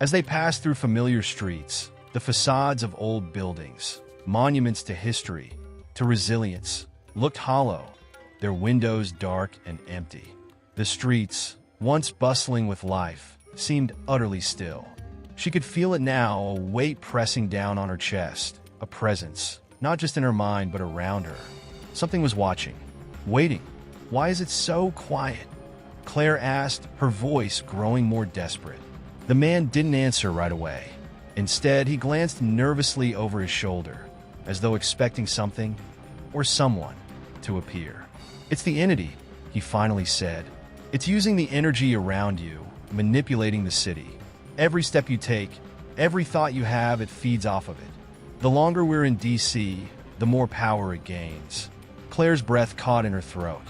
As they passed through familiar streets, the facades of old buildings, monuments to history, to resilience, looked hollow, their windows dark and empty. The streets, once bustling with life, seemed utterly still. She could feel it now, a weight pressing down on her chest, a presence, not just in her mind but around her. Something was watching, waiting. "Why is it so quiet?" Claire asked, her voice growing more desperate. The man didn't answer right away. Instead, he glanced nervously over his shoulder, as though expecting something, or someone, to appear. "It's the entity," he finally said. "It's using the energy around you, manipulating the city. Every step you take, every thought you have, it feeds off of it. The longer we're in D.C., the more power it gains." Claire's breath caught in her throat.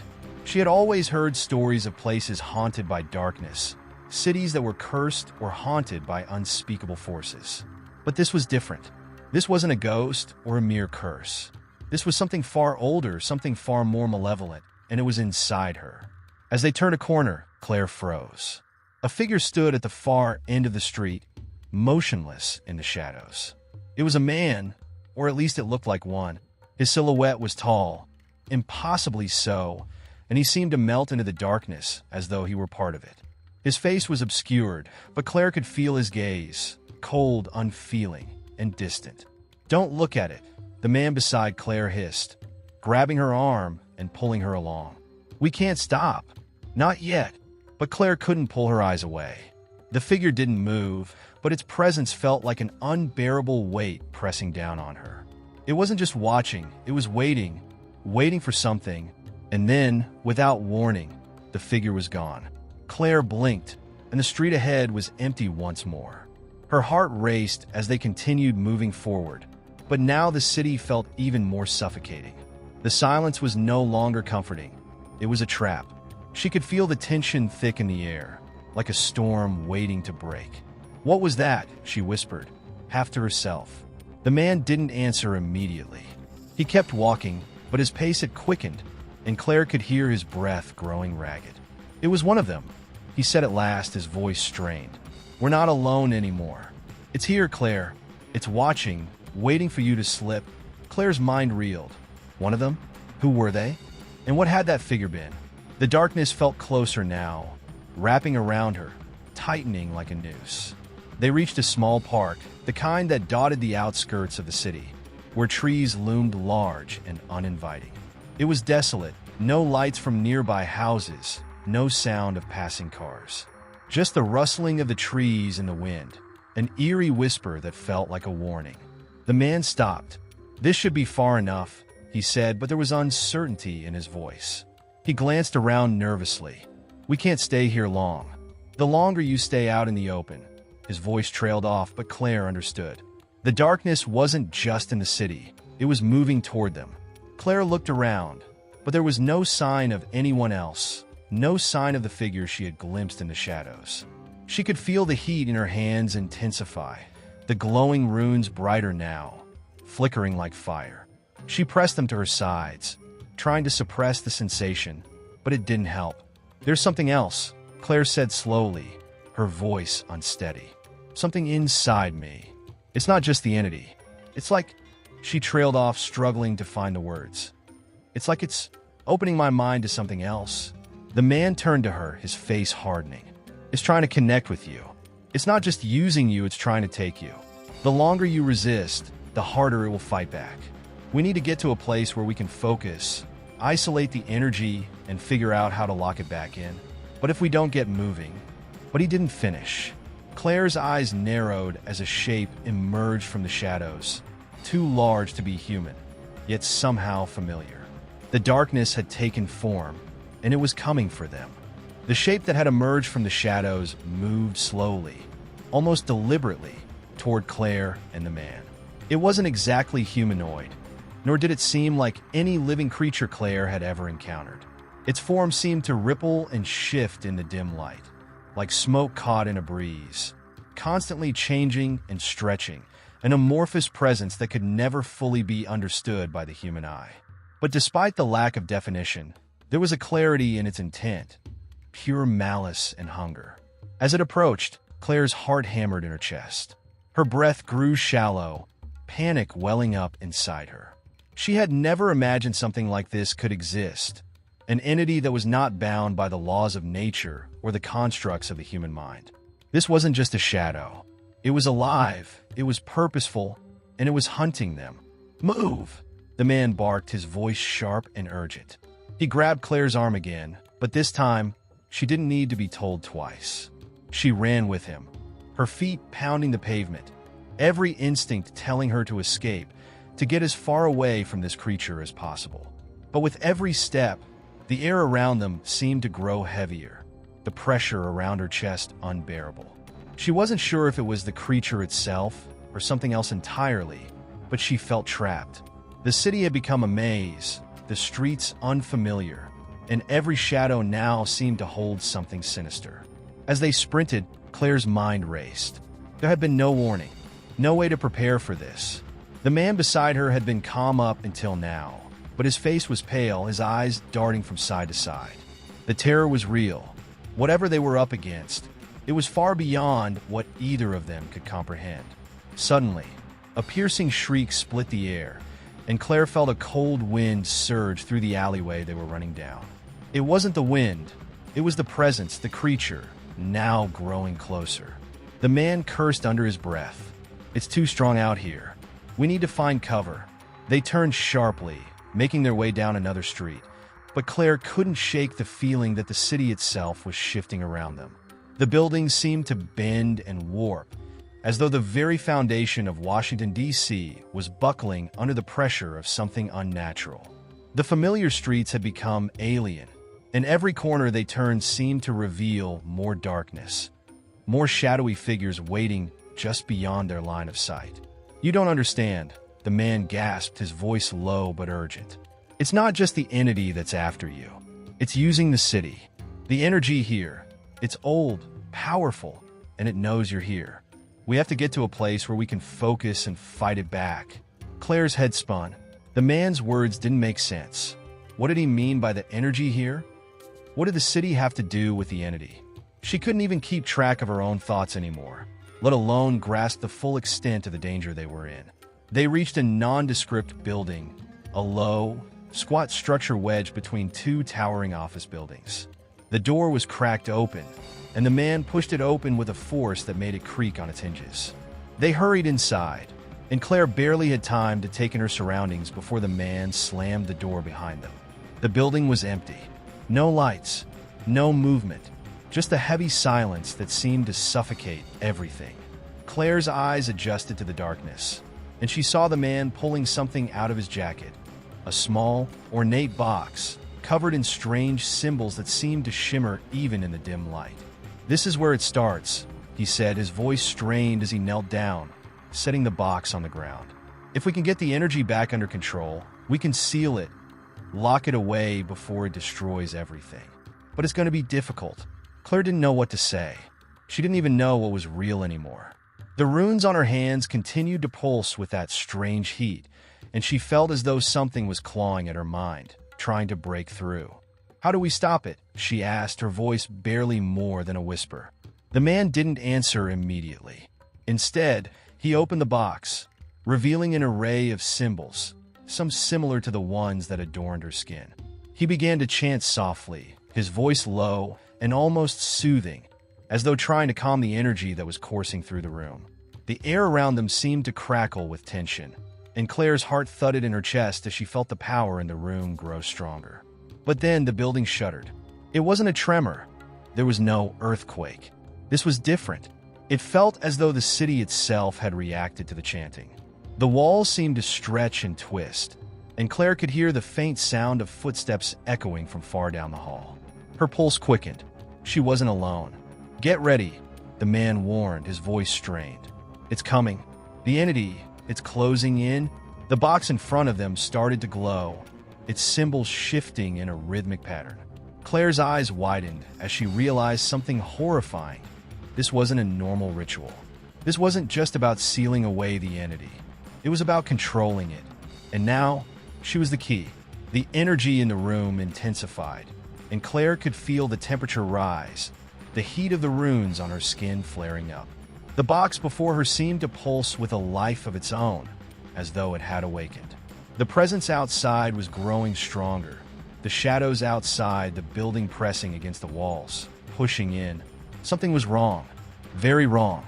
She had always heard stories of places haunted by darkness, cities that were cursed or haunted by unspeakable forces. But this was different. This wasn't a ghost or a mere curse. This was something far older, something far more malevolent, and it was inside her. As they turned a corner, Claire froze. A figure stood at the far end of the street, motionless in the shadows. It was a man, or at least it looked like one. His silhouette was tall, impossibly so, and he seemed to melt into the darkness as though he were part of it. His face was obscured, but Claire could feel his gaze, cold, unfeeling, and distant. "Don't look at it," the man beside Claire hissed, grabbing her arm and pulling her along. "We can't stop." "Not yet." But Claire couldn't pull her eyes away. The figure didn't move, but its presence felt like an unbearable weight pressing down on her. It wasn't just watching, it was waiting for something, and then, without warning, the figure was gone. Claire blinked, and the street ahead was empty once more. Her heart raced as they continued moving forward, but now the city felt even more suffocating. The silence was no longer comforting. It was a trap. She could feel the tension thick in the air, like a storm waiting to break. "What was that?" she whispered, half to herself. The man didn't answer immediately. He kept walking, but his pace had quickened, and Claire could hear his breath growing ragged. "It was one of them," he said at last, his voice strained. "We're not alone anymore. It's here, Claire. It's watching, waiting for you to slip." Claire's mind reeled. One of them? Who were they? And what had that figure been? The darkness felt closer now, wrapping around her, tightening like a noose. They reached a small park, the kind that dotted the outskirts of the city, where trees loomed large and uninviting. It was desolate, no lights from nearby houses, no sound of passing cars. Just the rustling of the trees in the wind, an eerie whisper that felt like a warning. The man stopped. "This should be far enough," he said, but there was uncertainty in his voice. He glanced around nervously. "We can't stay here long. The longer you stay out in the open." His voice trailed off, but Claire understood. The darkness wasn't just in the city. It was moving toward them. Claire looked around, but there was no sign of anyone else, no sign of the figure she had glimpsed in the shadows. She could feel the heat in her hands intensify, the glowing runes brighter now, flickering like fire. She pressed them to her sides, trying to suppress the sensation, but it didn't help. "There's something else," Claire said slowly, her voice unsteady. "Something inside me. It's not just the entity. It's like..." She trailed off, struggling to find the words. "It's like it's opening my mind to something else." The man turned to her, his face hardening. "It's trying to connect with you. It's not just using you, it's trying to take you. The longer you resist, the harder it will fight back. We need to get to a place where we can focus, isolate the energy, and figure out how to lock it back in. But if we don't get moving..." But he didn't finish. Claire's eyes narrowed as a shape emerged from the shadows, too large to be human, yet somehow familiar. The darkness had taken form, and it was coming for them. The shape that had emerged from the shadows moved slowly, almost deliberately, toward Claire and the man. It wasn't exactly humanoid, nor did it seem like any living creature Claire had ever encountered. Its form seemed to ripple and shift in the dim light, like smoke caught in a breeze, constantly changing and stretching, an amorphous presence that could never fully be understood by the human eye. But despite the lack of definition, there was a clarity in its intent, pure malice and hunger. As it approached, Claire's heart hammered in her chest. Her breath grew shallow, panic welling up inside her. She had never imagined something like this could exist, an entity that was not bound by the laws of nature or the constructs of the human mind. This wasn't just a shadow. It was alive, it was purposeful, and it was hunting them. "Move!" the man barked, his voice sharp and urgent. He grabbed Claire's arm again, but this time, she didn't need to be told twice. She ran with him, her feet pounding the pavement, every instinct telling her to escape, to get as far away from this creature as possible. But with every step, the air around them seemed to grow heavier, the pressure around her chest unbearable. She wasn't sure if it was the creature itself or something else entirely, but she felt trapped. The city had become a maze, the streets unfamiliar, and every shadow now seemed to hold something sinister. As they sprinted, Claire's mind raced. There had been no warning, no way to prepare for this. The man beside her had been calm up until now, but his face was pale, his eyes darting from side to side. The terror was real. Whatever they were up against, it was far beyond what either of them could comprehend. Suddenly, a piercing shriek split the air, and Claire felt a cold wind surge through the alleyway they were running down. It wasn't the wind, it was the presence, the creature, now growing closer. The man cursed under his breath. "It's too strong out here. We need to find cover." They turned sharply, making their way down another street, but Claire couldn't shake the feeling that the city itself was shifting around them. The buildings seemed to bend and warp, as though the very foundation of Washington, D.C. was buckling under the pressure of something unnatural. The familiar streets had become alien, and every corner they turned seemed to reveal more darkness, more shadowy figures waiting just beyond their line of sight. "You don't understand," the man gasped, his voice low but urgent. "It's not just the entity that's after you. It's using the city. The energy here. It's old, powerful, and it knows you're here. We have to get to a place where we can focus and fight it back." Claire's head spun. The man's words didn't make sense. What did he mean by the energy here? What did the city have to do with the entity? She couldn't even keep track of her own thoughts anymore, let alone grasp the full extent of the danger they were in. They reached a nondescript building, a low, squat structure wedged between two towering office buildings. The door was cracked open, and the man pushed it open with a force that made it creak on its hinges. They hurried inside, and Claire barely had time to take in her surroundings before the man slammed the door behind them. The building was empty. No lights, no movement, just a heavy silence that seemed to suffocate everything. Claire's eyes adjusted to the darkness, and she saw the man pulling something out of his jacket, a small, ornate box covered in strange symbols that seemed to shimmer even in the dim light. "This is where it starts," he said, his voice strained as he knelt down, setting the box on the ground. "If we can get the energy back under control, We can seal it, lock it away before it destroys everything. But it's going to be difficult. Claire didn't know what to say. She didn't even know what was real anymore. The runes on her hands continued to pulse with that strange heat, and she felt as though something was clawing at her mind, trying to break through. "How do we stop it?" she asked, her voice barely more than a whisper. The man didn't answer immediately. Instead, he opened the box, revealing an array of symbols, some similar to the ones that adorned her skin. He began to chant softly, his voice low and almost soothing, as though trying to calm the energy that was coursing through the room. The air around them seemed to crackle with tension, and Claire's heart thudded in her chest as she felt the power in the room grow stronger. But then the building shuddered. It wasn't a tremor. There was no earthquake. This was different. It felt as though the city itself had reacted to the chanting. The walls seemed to stretch and twist, and Claire could hear the faint sound of footsteps echoing from far down the hall. Her pulse quickened. She wasn't alone. "Get ready," the man warned, his voice strained. "It's coming. The entity, it's closing in." The box in front of them started to glow, its symbols shifting in a rhythmic pattern. Claire's eyes widened as she realized something horrifying. This wasn't a normal ritual. This wasn't just about sealing away the entity. It was about controlling it. And now, she was the key. The energy in the room intensified, and Claire could feel the temperature rise, the heat of the runes on her skin flaring up. The box before her seemed to pulse with a life of its own, as though it had awakened. The presence outside was growing stronger, the shadows outside the building pressing against the walls, pushing in. Something was wrong, very wrong.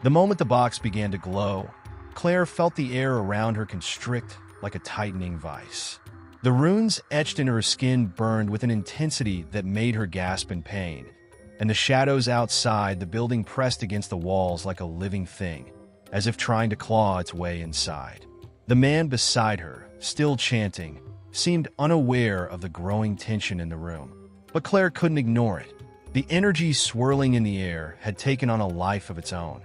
The moment the box began to glow, Claire felt the air around her constrict like a tightening vice. The runes etched into her skin burned with an intensity that made her gasp in pain, and the shadows outside the building pressed against the walls like a living thing, as if trying to claw its way inside. The man beside her, still chanting, seemed unaware of the growing tension in the room, but Claire couldn't ignore it. The energy swirling in the air had taken on a life of its own,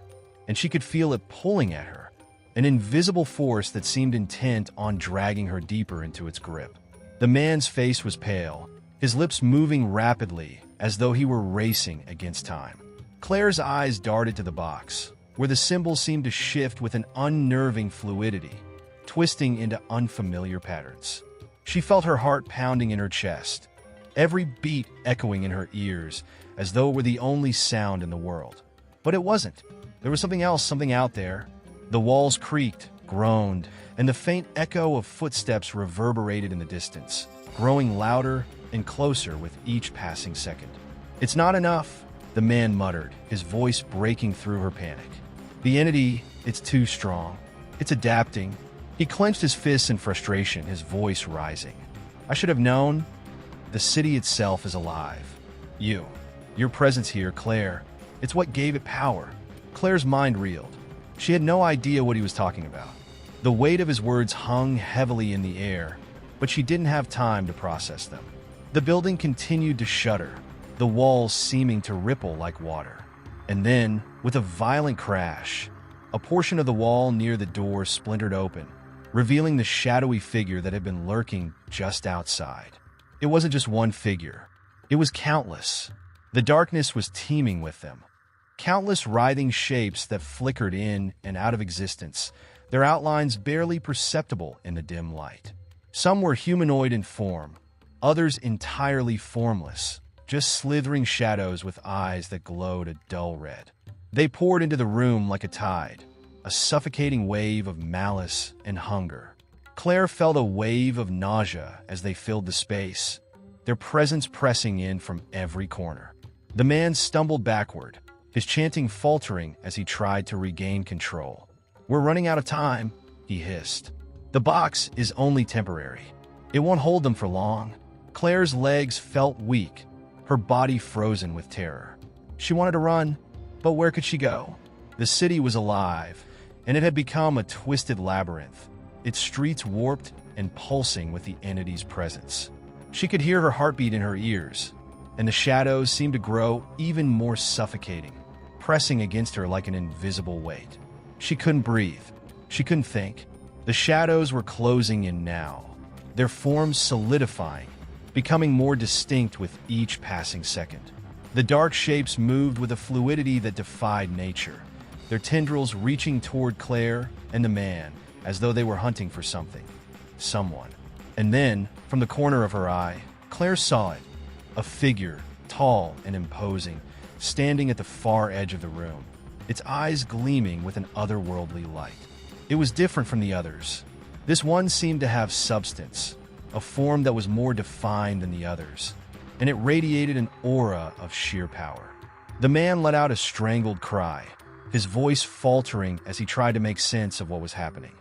and she could feel it pulling at her, an invisible force that seemed intent on dragging her deeper into its grip. The man's face was pale, his lips moving rapidly as though he were racing against time. Claire's eyes darted to the box, where the symbols seemed to shift with an unnerving fluidity, twisting into unfamiliar patterns. She felt her heart pounding in her chest, every beat echoing in her ears as though it were the only sound in the world. But it wasn't. There was something else, something out there. The walls creaked, groaned, and the faint echo of footsteps reverberated in the distance, growing louder and closer with each passing second. "It's not enough," the man muttered, his voice breaking through her panic. "The entity, it's too strong. It's adapting." He clenched his fists in frustration, his voice rising. "I should have known. The city itself is alive. Your presence here, Claire, it's what gave it power." Claire's mind reeled. She had no idea what he was talking about. The weight of his words hung heavily in the air, but she didn't have time to process them. The building continued to shudder, the walls seeming to ripple like water. And then, with a violent crash, a portion of the wall near the door splintered open, revealing the shadowy figure that had been lurking just outside. It wasn't just one figure. It was countless. The darkness was teeming with them. Countless writhing shapes that flickered in and out of existence, their outlines barely perceptible in the dim light. Some were humanoid in form, others entirely formless, just slithering shadows with eyes that glowed a dull red. They poured into the room like a tide, a suffocating wave of malice and hunger. Claire felt a wave of nausea as they filled the space, their presence pressing in from every corner. The man stumbled backward, his chanting faltering as he tried to regain control. "We're running out of time," he hissed. "The box is only temporary. It won't hold them for long." Claire's legs felt weak, her body frozen with terror. She wanted to run, but where could she go? The city was alive, and it had become a twisted labyrinth, its streets warped and pulsing with the entity's presence. She could hear her heartbeat in her ears, and the shadows seemed to grow even more suffocating, pressing against her like an invisible weight. She couldn't breathe. She couldn't think. The shadows were closing in now, their forms solidifying, becoming more distinct with each passing second. The dark shapes moved with a fluidity that defied nature, their tendrils reaching toward Claire and the man as though they were hunting for something, someone. And then, from the corner of her eye, Claire saw it, a figure, tall and imposing, standing at the far edge of the room, its eyes gleaming with an otherworldly light. It was different from the others. This one seemed to have substance, a form that was more defined than the others, and it radiated an aura of sheer power. The man let out a strangled cry, his voice faltering as he tried to make sense of what was happening.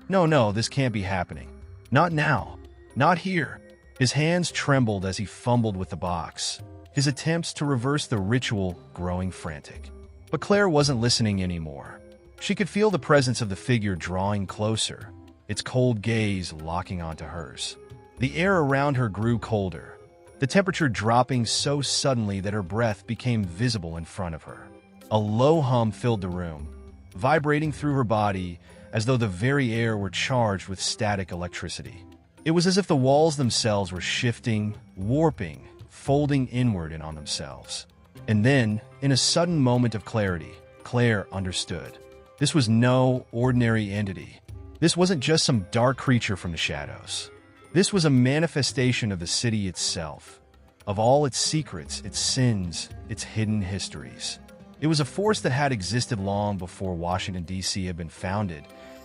No, this can't be happening. Not now. Not here. His hands trembled as he fumbled with the box, his attempts to reverse the ritual growing frantic. But Claire wasn't listening anymore. She could feel the presence of the figure drawing closer, its cold gaze locking onto hers. The air around her grew colder, the temperature dropping so suddenly that her breath became visible in front of her. A low hum filled the room, vibrating through her body as though the very air were charged with static electricity. It was as if the walls themselves were shifting, warping, folding inward and on themselves. And then, in a sudden moment of clarity, Claire understood. This was no ordinary entity. This wasn't just some dark creature from the shadows. This was a manifestation of the city itself, of all its secrets, its sins, its hidden histories. It was a force that had existed long before Washington, D.C. had been founded,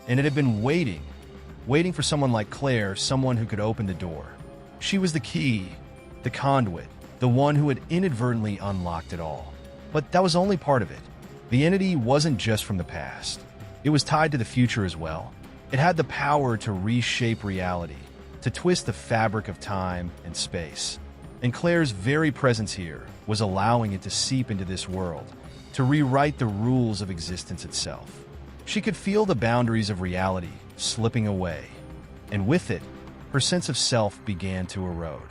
and it had been waiting for someone like Claire, someone who could open the door. She was the key, the conduit, the one who had inadvertently unlocked it all. But that was only part of it. The entity wasn't just from the past. It was tied to the future as well. It had the power to reshape reality, to twist the fabric of time and space. And Claire's very presence here was allowing it to seep into this world, to rewrite the rules of existence itself. She could feel the boundaries of reality slipping away, and with it, her sense of self began to erode.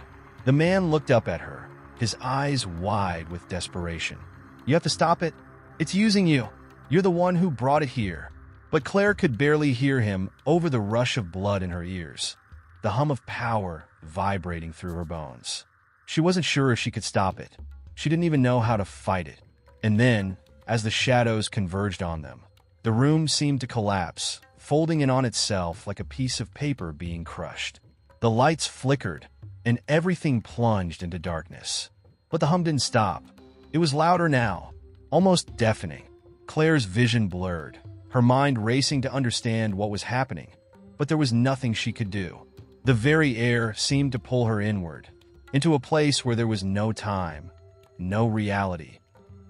The man looked up at her, his eyes wide with desperation. You have to stop it. It's using you. You're the one who brought it here. But Claire could barely hear him over the rush of blood in her ears, the hum of power vibrating through her bones. She wasn't sure if she could stop it. She didn't even know how to fight it. And then, as the shadows converged on them, the room seemed to collapse, folding in on itself like a piece of paper being crushed. The lights flickered, and everything plunged into darkness. But the hum didn't stop. It was louder now, almost deafening. Claire's vision blurred, her mind racing to understand what was happening. But there was nothing she could do. The very air seemed to pull her inward, into a place where there was no time, no reality,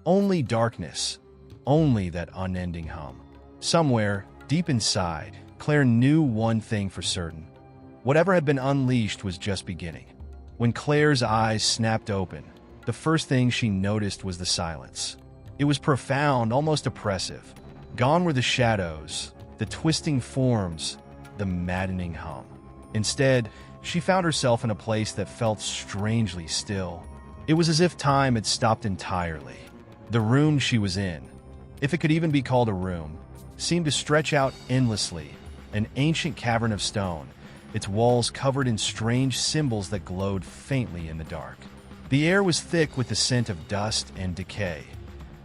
only darkness, only that unending hum. Somewhere, deep inside, Claire knew one thing for certain. Whatever had been unleashed was just beginning. When Claire's eyes snapped open, the first thing she noticed was the silence. It was profound, almost oppressive. Gone were the shadows, the twisting forms, the maddening hum. Instead, she found herself in a place that felt strangely still. It was as if time had stopped entirely. The room she was in, if it could even be called a room, seemed to stretch out endlessly, an ancient cavern of stone, its walls covered in strange symbols that glowed faintly in the dark. The air was thick with the scent of dust and decay,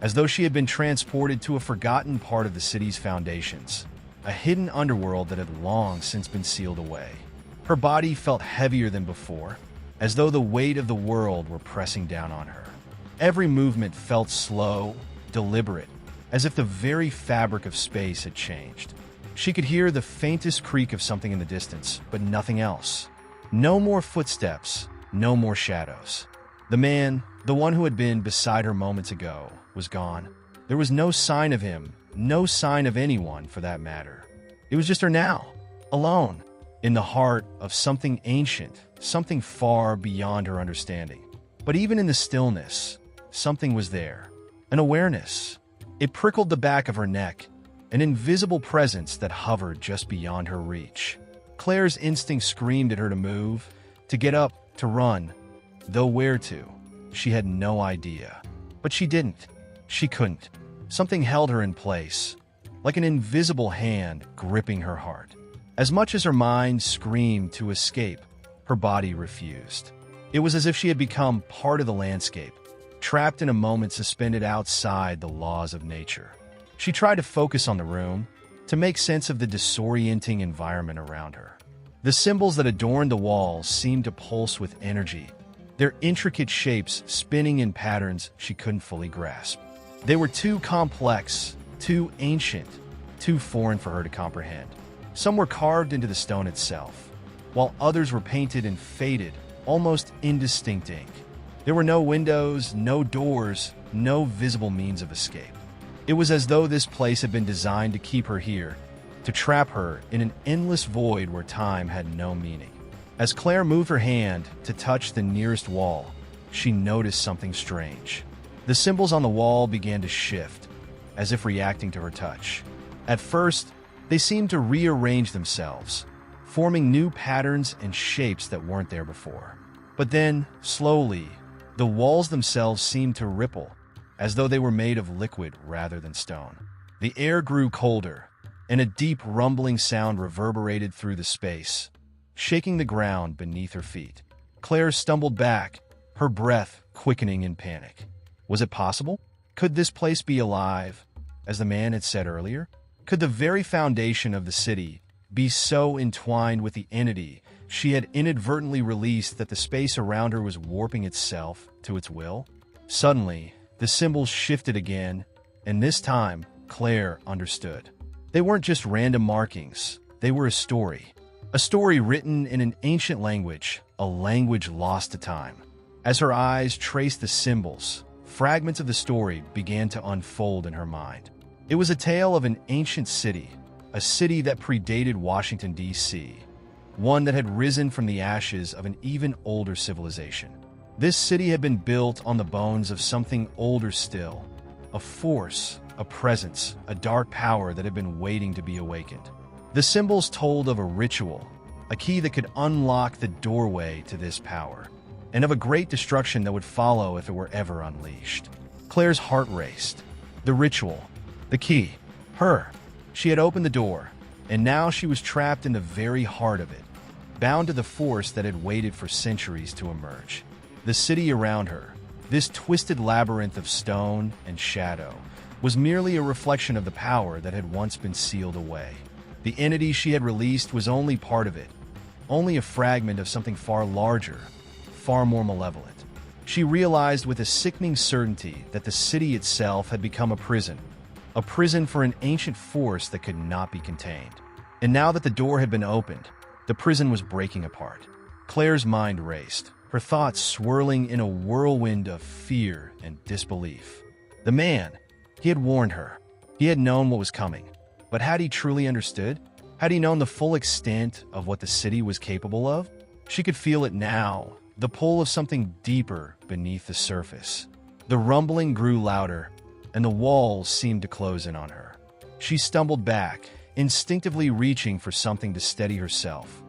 as though she had been transported to a forgotten part of the city's foundations, a hidden underworld that had long since been sealed away. Her body felt heavier than before, as though the weight of the world were pressing down on her. Every movement felt slow, deliberate, as if the very fabric of space had changed. She could hear the faintest creak of something in the distance, but nothing else. No more footsteps, no more shadows. The man, the one who had been beside her moments ago, was gone. There was no sign of him, no sign of anyone for that matter. It was just her now, alone, in the heart of something ancient, something far beyond her understanding. But even in the stillness, something was there, an awareness. It prickled the back of her neck, an invisible presence that hovered just beyond her reach. Claire's instinct screamed at her to move, to get up, to run. Though where to, she had no idea. But she didn't. She couldn't. Something held her in place, like an invisible hand gripping her heart. As much as her mind screamed to escape, her body refused. It was as if she had become part of the landscape, trapped in a moment suspended outside the laws of nature. She tried to focus on the room, to make sense of the disorienting environment around her. The symbols that adorned the walls seemed to pulse with energy, their intricate shapes spinning in patterns she couldn't fully grasp. They were too complex, too ancient, too foreign for her to comprehend. Some were carved into the stone itself, while others were painted in faded, almost indistinct ink. There were no windows, no doors, no visible means of escape. It was as though this place had been designed to keep her here, to trap her in an endless void where time had no meaning. As Claire moved her hand to touch the nearest wall, she noticed something strange. The symbols on the wall began to shift, as if reacting to her touch. At first, they seemed to rearrange themselves, forming new patterns and shapes that weren't there before. But then, slowly, the walls themselves seemed to ripple, as though they were made of liquid rather than stone. The air grew colder, and a deep rumbling sound reverberated through the space, shaking the ground beneath her feet. Claire stumbled back, her breath quickening in panic. Was it possible? Could this place be alive, as the man had said earlier? Could the very foundation of the city be so entwined with the entity she had inadvertently released that the space around her was warping itself to its will? Suddenly, the symbols shifted again, and this time, Claire understood. They weren't just random markings, they were a story written in an ancient language, a language lost to time. As her eyes traced the symbols, fragments of the story began to unfold in her mind. It was a tale of an ancient city, a city that predated Washington, D.C., one that had risen from the ashes of an even older civilization. This city had been built on the bones of something older still, a force, a presence, a dark power that had been waiting to be awakened. The symbols told of a ritual, a key that could unlock the doorway to this power, and of a great destruction that would follow if it were ever unleashed. Claire's heart raced. The ritual, the key, her. She had opened the door, and now she was trapped in the very heart of it, bound to the force that had waited for centuries to emerge. The city around her, this twisted labyrinth of stone and shadow, was merely a reflection of the power that had once been sealed away. The entity she had released was only part of it, only a fragment of something far larger, far more malevolent. She realized with a sickening certainty that the city itself had become a prison for an ancient force that could not be contained. And now that the door had been opened, the prison was breaking apart. Claire's mind raced, her thoughts swirling in a whirlwind of fear and disbelief. The man, he had warned her. He had known what was coming. But had he truly understood? Had he known the full extent of what the city was capable of? She could feel it now, the pull of something deeper beneath the surface. The rumbling grew louder, and the walls seemed to close in on her. She stumbled back, instinctively reaching for something to steady herself.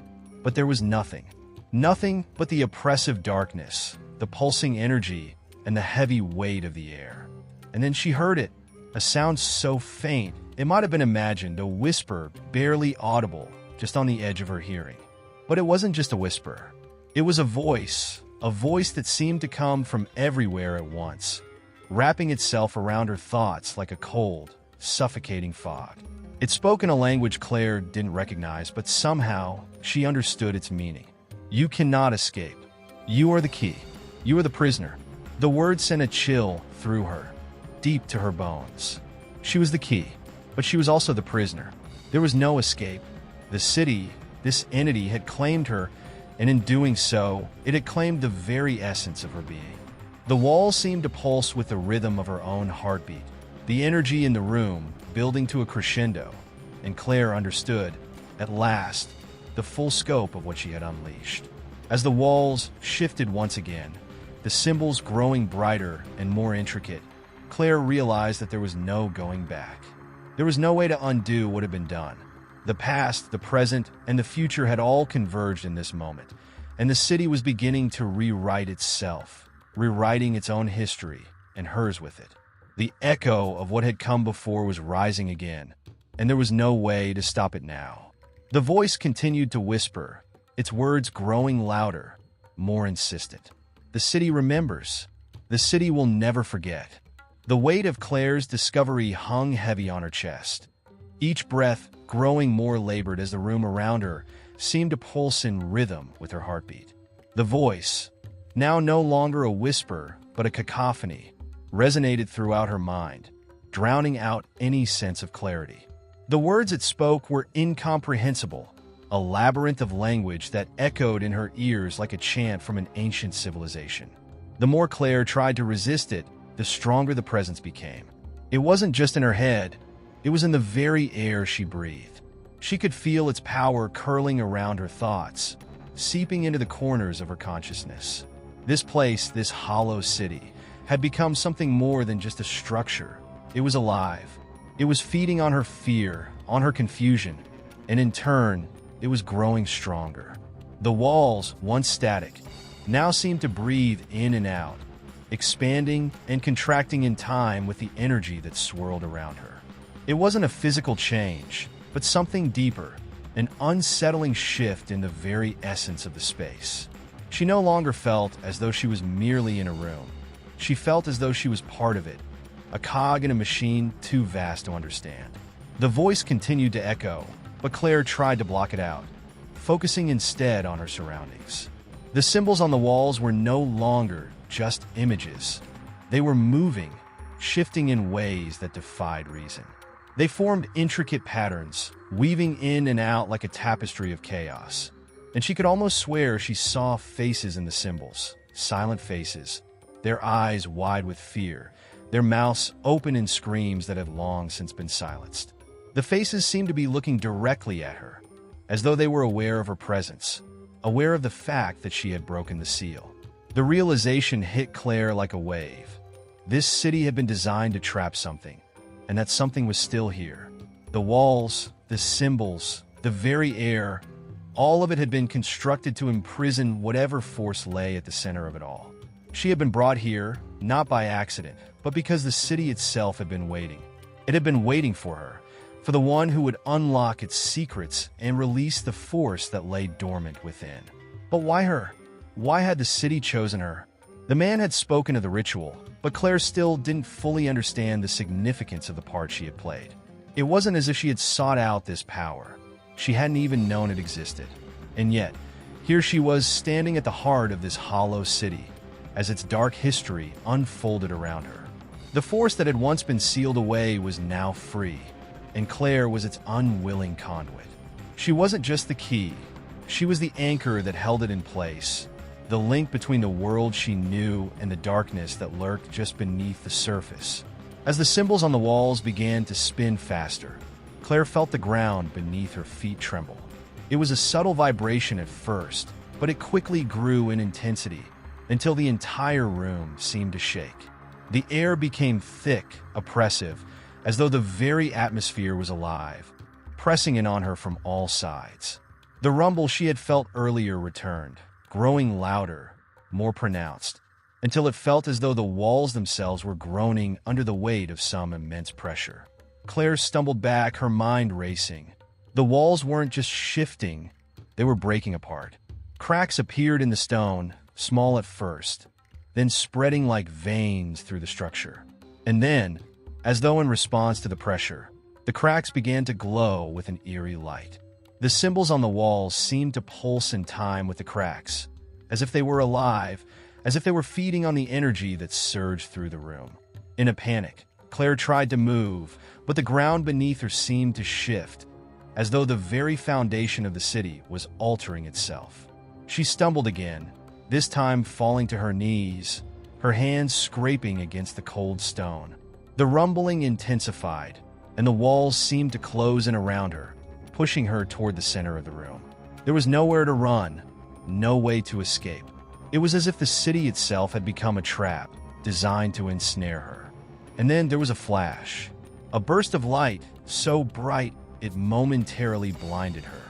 But there was nothing. Nothing but the oppressive darkness, the pulsing energy, and the heavy weight of the air. And then she heard it, a sound so faint, it might have been imagined, a whisper barely audible, just on the edge of her hearing. But it wasn't just a whisper. It was a voice that seemed to come from everywhere at once, wrapping itself around her thoughts like a cold, suffocating fog. It spoke in a language Claire didn't recognize, but somehow she understood its meaning. You cannot escape. You are the key. You are the prisoner. The words sent a chill through her, deep to her bones. She was the key, but she was also the prisoner. There was no escape. The city, this entity, had claimed her, and in doing so, it had claimed the very essence of her being. The walls seemed to pulse with the rhythm of her own heartbeat, the energy in the room building to a crescendo, and Claire understood, at last, the full scope of what she had unleashed. As the walls shifted once again, the symbols growing brighter and more intricate, Claire realized that there was no going back. There was no way to undo what had been done. The past, the present, and the future had all converged in this moment, and the city was beginning to rewrite itself, rewriting its own history, and hers with it. The echo of what had come before was rising again, and there was no way to stop it now. The voice continued to whisper, its words growing louder, more insistent. The city remembers. The city will never forget. The weight of Claire's discovery hung heavy on her chest. Each breath growing more labored as the room around her seemed to pulse in rhythm with her heartbeat. The voice, now no longer a whisper but a cacophony, resonated throughout her mind, drowning out any sense of clarity. The words it spoke were incomprehensible, a labyrinth of language that echoed in her ears like a chant from an ancient civilization. The more Claire tried to resist it, the stronger the presence became. It wasn't just in her head, it was in the very air she breathed. She could feel its power curling around her thoughts, seeping into the corners of her consciousness. This place, this hollow city, had become something more than just a structure. It was alive. It was feeding on her fear, on her confusion, and in turn, it was growing stronger. The walls, once static, now seemed to breathe in and out, expanding and contracting in time with the energy that swirled around her. It wasn't a physical change, but something deeper, an unsettling shift in the very essence of the space. She no longer felt as though she was merely in a room. She felt as though she was part of it, a cog in a machine too vast to understand. The voice continued to echo, but Claire tried to block it out, focusing instead on her surroundings. The symbols on the walls were no longer just images. They were moving, shifting in ways that defied reason. They formed intricate patterns, weaving in and out like a tapestry of chaos. And she could almost swear she saw faces in the symbols, silent faces, their eyes wide with fear, their mouths open in screams that had long since been silenced. The faces seemed to be looking directly at her, as though they were aware of her presence, aware of the fact that she had broken the seal. The realization hit Claire like a wave. This city had been designed to trap something, and that something was still here. The walls, the symbols, the very air, all of it had been constructed to imprison whatever force lay at the center of it all. She had been brought here, not by accident, but because the city itself had been waiting. It had been waiting for her, for the one who would unlock its secrets and release the force that lay dormant within. But why her? Why had the city chosen her? The man had spoken of the ritual, but Claire still didn't fully understand the significance of the part she had played. It wasn't as if she had sought out this power. She hadn't even known it existed. And yet, here she was standing at the heart of this hollow city, as its dark history unfolded around her. The force that had once been sealed away was now free, and Claire was its unwilling conduit. She wasn't just the key, she was the anchor that held it in place, the link between the world she knew and the darkness that lurked just beneath the surface. As the symbols on the walls began to spin faster, Claire felt the ground beneath her feet tremble. It was a subtle vibration at first, but it quickly grew in intensity until the entire room seemed to shake. The air became thick, oppressive, as though the very atmosphere was alive, pressing in on her from all sides. The rumble she had felt earlier returned, growing louder, more pronounced, until it felt as though the walls themselves were groaning under the weight of some immense pressure. Claire stumbled back, her mind racing. The walls weren't just shifting, they were breaking apart. Cracks appeared in the stone, small at first, then spreading like veins through the structure. And then, as though in response to the pressure, the cracks began to glow with an eerie light. The symbols on the walls seemed to pulse in time with the cracks, as if they were alive, as if they were feeding on the energy that surged through the room. In a panic, Claire tried to move, but the ground beneath her seemed to shift, as though the very foundation of the city was altering itself. She stumbled again, this time falling to her knees, her hands scraping against the cold stone. The rumbling intensified, and the walls seemed to close in around her, pushing her toward the center of the room. There was nowhere to run, no way to escape. It was as if the city itself had become a trap, designed to ensnare her. And then there was a flash, a burst of light so bright it momentarily blinded her.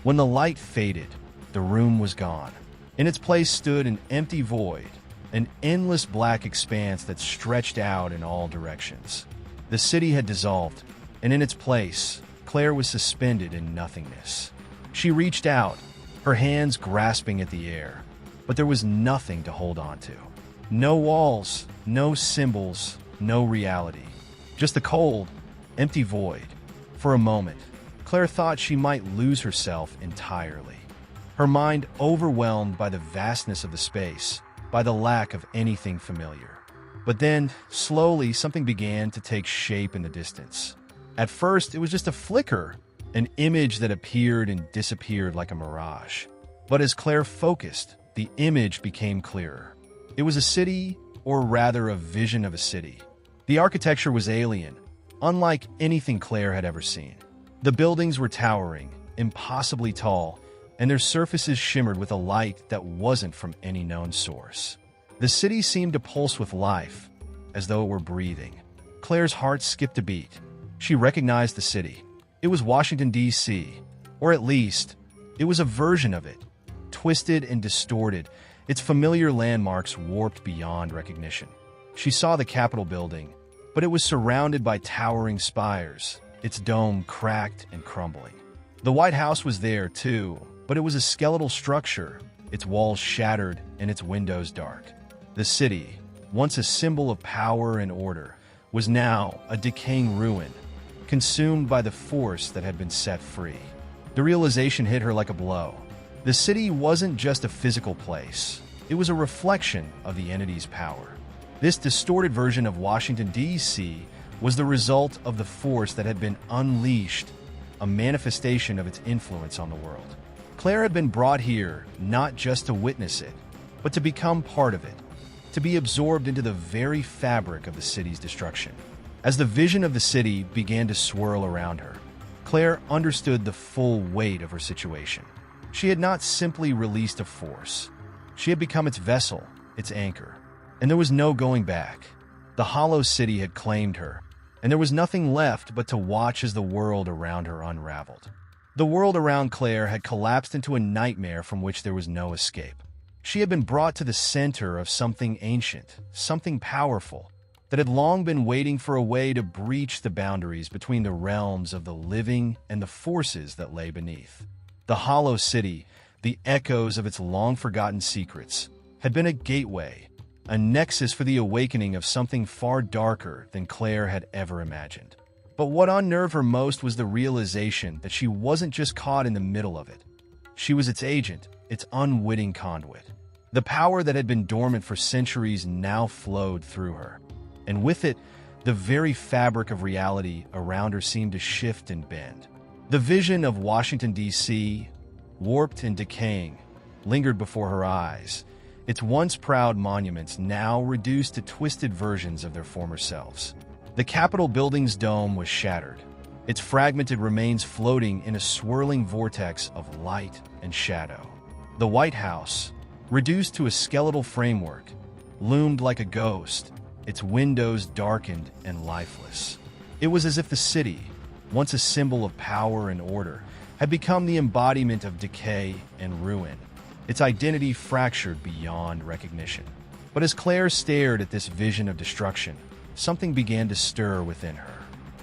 When the light faded, the room was gone. In its place stood an empty void, an endless black expanse that stretched out in all directions. The city had dissolved, and in its place, Claire was suspended in nothingness. She reached out, her hands grasping at the air, but there was nothing to hold on to. No walls, no symbols, no reality. Just the cold, empty void. For a moment, Claire thought she might lose herself entirely. Her mind overwhelmed by the vastness of the space, by the lack of anything familiar. But then, slowly, something began to take shape in the distance. At first, it was just a flicker, an image that appeared and disappeared like a mirage. But as Claire focused, the image became clearer. It was a city, or rather a vision of a city. The architecture was alien, unlike anything Claire had ever seen. The buildings were towering, impossibly tall, and their surfaces shimmered with a light that wasn't from any known source. The city seemed to pulse with life, as though it were breathing. Claire's heart skipped a beat. She recognized the city. It was Washington, D.C., or at least, it was a version of it, twisted and distorted, its familiar landmarks warped beyond recognition. She saw the Capitol building, but it was surrounded by towering spires, its dome cracked and crumbling. The White House was there, too, but it was a skeletal structure, its walls shattered and its windows dark. The city, once a symbol of power and order, was now a decaying ruin, consumed by the force that had been set free. The realization hit her like a blow. The city wasn't just a physical place. It was a reflection of the entity's power. This distorted version of Washington, D.C. was the result of the force that had been unleashed, a manifestation of its influence on the world. Claire had been brought here not just to witness it, but to become part of it, to be absorbed into the very fabric of the city's destruction. As the vision of the city began to swirl around her, Claire understood the full weight of her situation. She had not simply released a force. She had become its vessel, its anchor. And there was no going back. The hollow city had claimed her, and there was nothing left but to watch as the world around her unraveled. The world around Claire had collapsed into a nightmare from which there was no escape. She had been brought to the center of something ancient, something powerful, that had long been waiting for a way to breach the boundaries between the realms of the living and the forces that lay beneath. The hollow city, the echoes of its long-forgotten secrets, had been a gateway, a nexus for the awakening of something far darker than Claire had ever imagined. But what unnerved her most was the realization that she wasn't just caught in the middle of it. She was its agent, its unwitting conduit. The power that had been dormant for centuries now flowed through her, and with it, the very fabric of reality around her seemed to shift and bend. The vision of Washington, D.C., warped and decaying, lingered before her eyes, its once proud monuments now reduced to twisted versions of their former selves. The Capitol building's dome was shattered, its fragmented remains floating in a swirling vortex of light and shadow. The White House, reduced to a skeletal framework, loomed like a ghost, its windows darkened and lifeless. It was as if the city, once a symbol of power and order, had become the embodiment of decay and ruin, its identity fractured beyond recognition. But as Claire stared at this vision of destruction, something began to stir within her.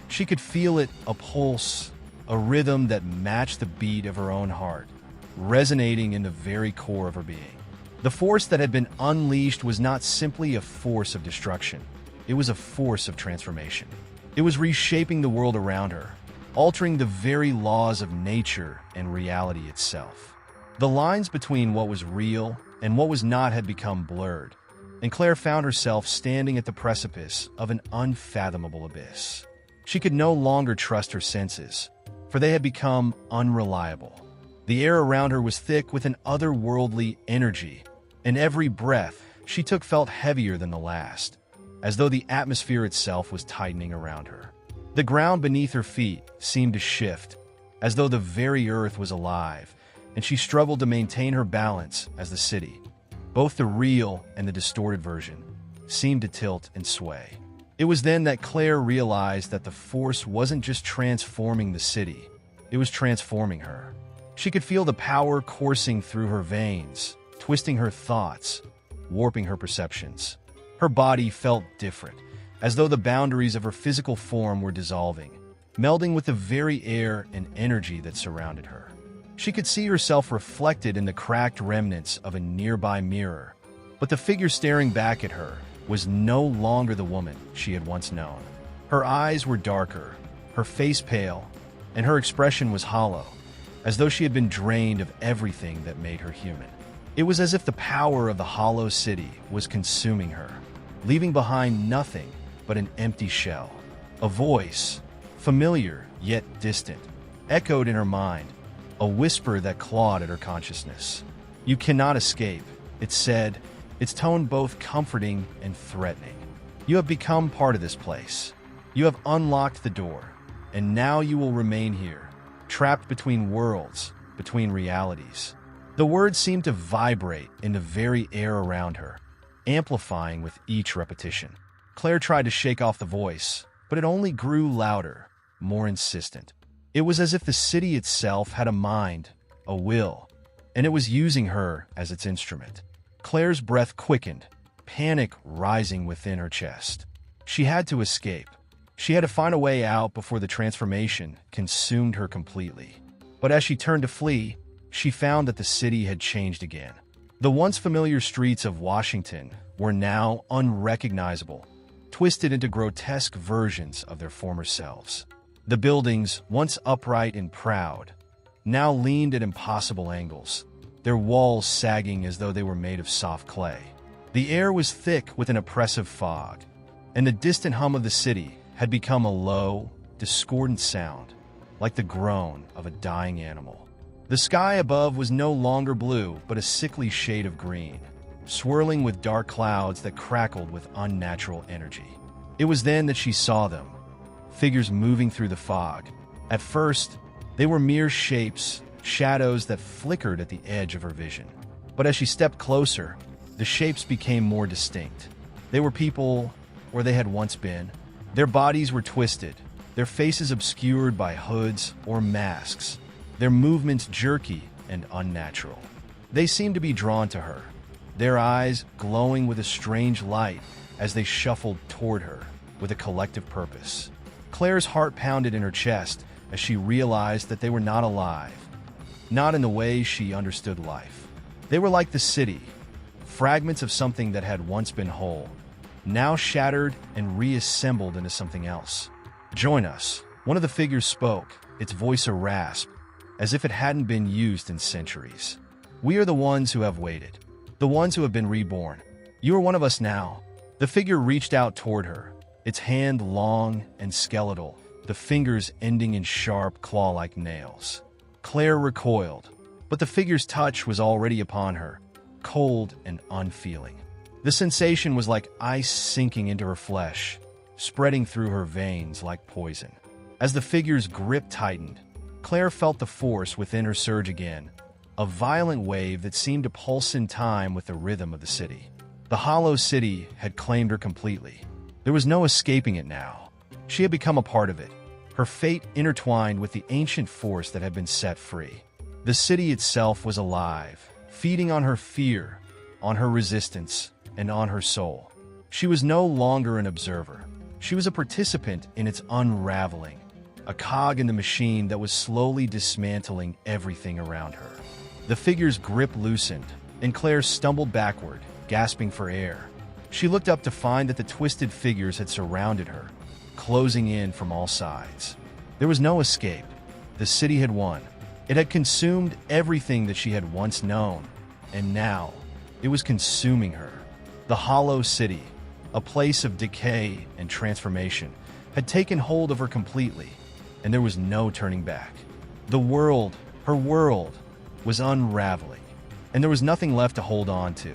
She could feel it, a pulse, a rhythm that matched the beat of her own heart, resonating in the very core of her being. The force that had been unleashed was not simply a force of destruction. It was a force of transformation. It was reshaping the world around her, altering the very laws of nature and reality itself. The lines between what was real and what was not had become blurred, and Claire found herself standing at the precipice of an unfathomable abyss. She could no longer trust her senses, for they had become unreliable. The air around her was thick with an otherworldly energy, and every breath she took felt heavier than the last, as though the atmosphere itself was tightening around her. The ground beneath her feet seemed to shift, as though the very earth was alive, and she struggled to maintain her balance as the city, both the real and the distorted version, seemed to tilt and sway. It was then that Claire realized that the force wasn't just transforming the city, it was transforming her. She could feel the power coursing through her veins, twisting her thoughts, warping her perceptions. Her body felt different, as though the boundaries of her physical form were dissolving, melding with the very air and energy that surrounded her. She could see herself reflected in the cracked remnants of a nearby mirror, but the figure staring back at her was no longer the woman she had once known. Her eyes were darker, her face pale, and her expression was hollow, as though she had been drained of everything that made her human. It was as if the power of the hollow city was consuming her, leaving behind nothing but an empty shell. A voice, familiar yet distant, echoed in her mind, a whisper that clawed at her consciousness. "You cannot escape," it said, its tone both comforting and threatening. "You have become part of this place. You have unlocked the door, and now you will remain here, trapped between worlds, between realities." The words seemed to vibrate in the very air around her, amplifying with each repetition. Claire tried to shake off the voice, but it only grew louder, more insistent. It was as if the city itself had a mind, a will, and it was using her as its instrument. Claire's breath quickened, panic rising within her chest. She had to escape. She had to find a way out before the transformation consumed her completely. But as she turned to flee, she found that the city had changed again. The once familiar streets of Washington were now unrecognizable, twisted into grotesque versions of their former selves. The buildings, once upright and proud, now leaned at impossible angles, their walls sagging as though they were made of soft clay. The air was thick with an oppressive fog, and the distant hum of the city had become a low, discordant sound, like the groan of a dying animal. The sky above was no longer blue, but a sickly shade of green, swirling with dark clouds that crackled with unnatural energy. It was then that she saw them, figures moving through the fog. At first, they were mere shapes, shadows that flickered at the edge of her vision. But as she stepped closer, the shapes became more distinct. They were people, or they had once been. Their bodies were twisted, their faces obscured by hoods or masks, their movements jerky and unnatural. They seemed to be drawn to her, their eyes glowing with a strange light as they shuffled toward her with a collective purpose. Claire's heart pounded in her chest as she realized that they were not alive, not in the way she understood life. They were like the city, fragments of something that had once been whole, now shattered and reassembled into something else. "Join us," one of the figures spoke, its voice a rasp, as if it hadn't been used in centuries. "We are the ones who have waited, the ones who have been reborn. You are one of us now." The figure reached out toward her, its hand long and skeletal, the fingers ending in sharp, claw-like nails. Claire recoiled, but the figure's touch was already upon her, cold and unfeeling. The sensation was like ice sinking into her flesh, spreading through her veins like poison. As the figure's grip tightened, Claire felt the force within her surge again, a violent wave that seemed to pulse in time with the rhythm of the city. The hollow city had claimed her completely. There was no escaping it now. She had become a part of it, her fate intertwined with the ancient force that had been set free. The city itself was alive, feeding on her fear, on her resistance, and on her soul. She was no longer an observer. She was a participant in its unraveling, a cog in the machine that was slowly dismantling everything around her. The figure's grip loosened, and Claire stumbled backward, gasping for air. She looked up to find that the twisted figures had surrounded her, closing in from all sides. There was no escape. The city had won. It had consumed everything that she had once known, and now it was consuming her. The hollow city, a place of decay and transformation, had taken hold of her completely, and there was no turning back. The world, her world, was unraveling, and there was nothing left to hold on to.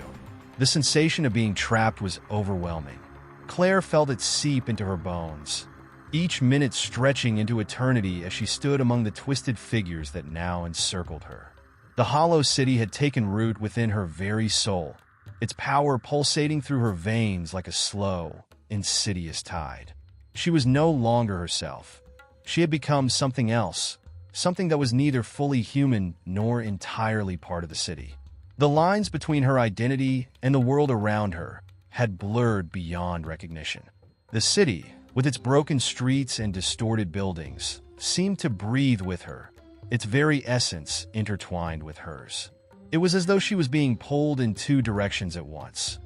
The sensation of being trapped was overwhelming. Claire felt it seep into her bones, each minute stretching into eternity as she stood among the twisted figures that now encircled her. The hollow city had taken root within her very soul, its power pulsating through her veins like a slow, insidious tide. She was no longer herself. She had become something else, something that was neither fully human nor entirely part of the city. The lines between her identity and the world around her had blurred beyond recognition. The city, with its broken streets and distorted buildings, seemed to breathe with her, its very essence intertwined with hers. It was as though she was being pulled in two directions at once.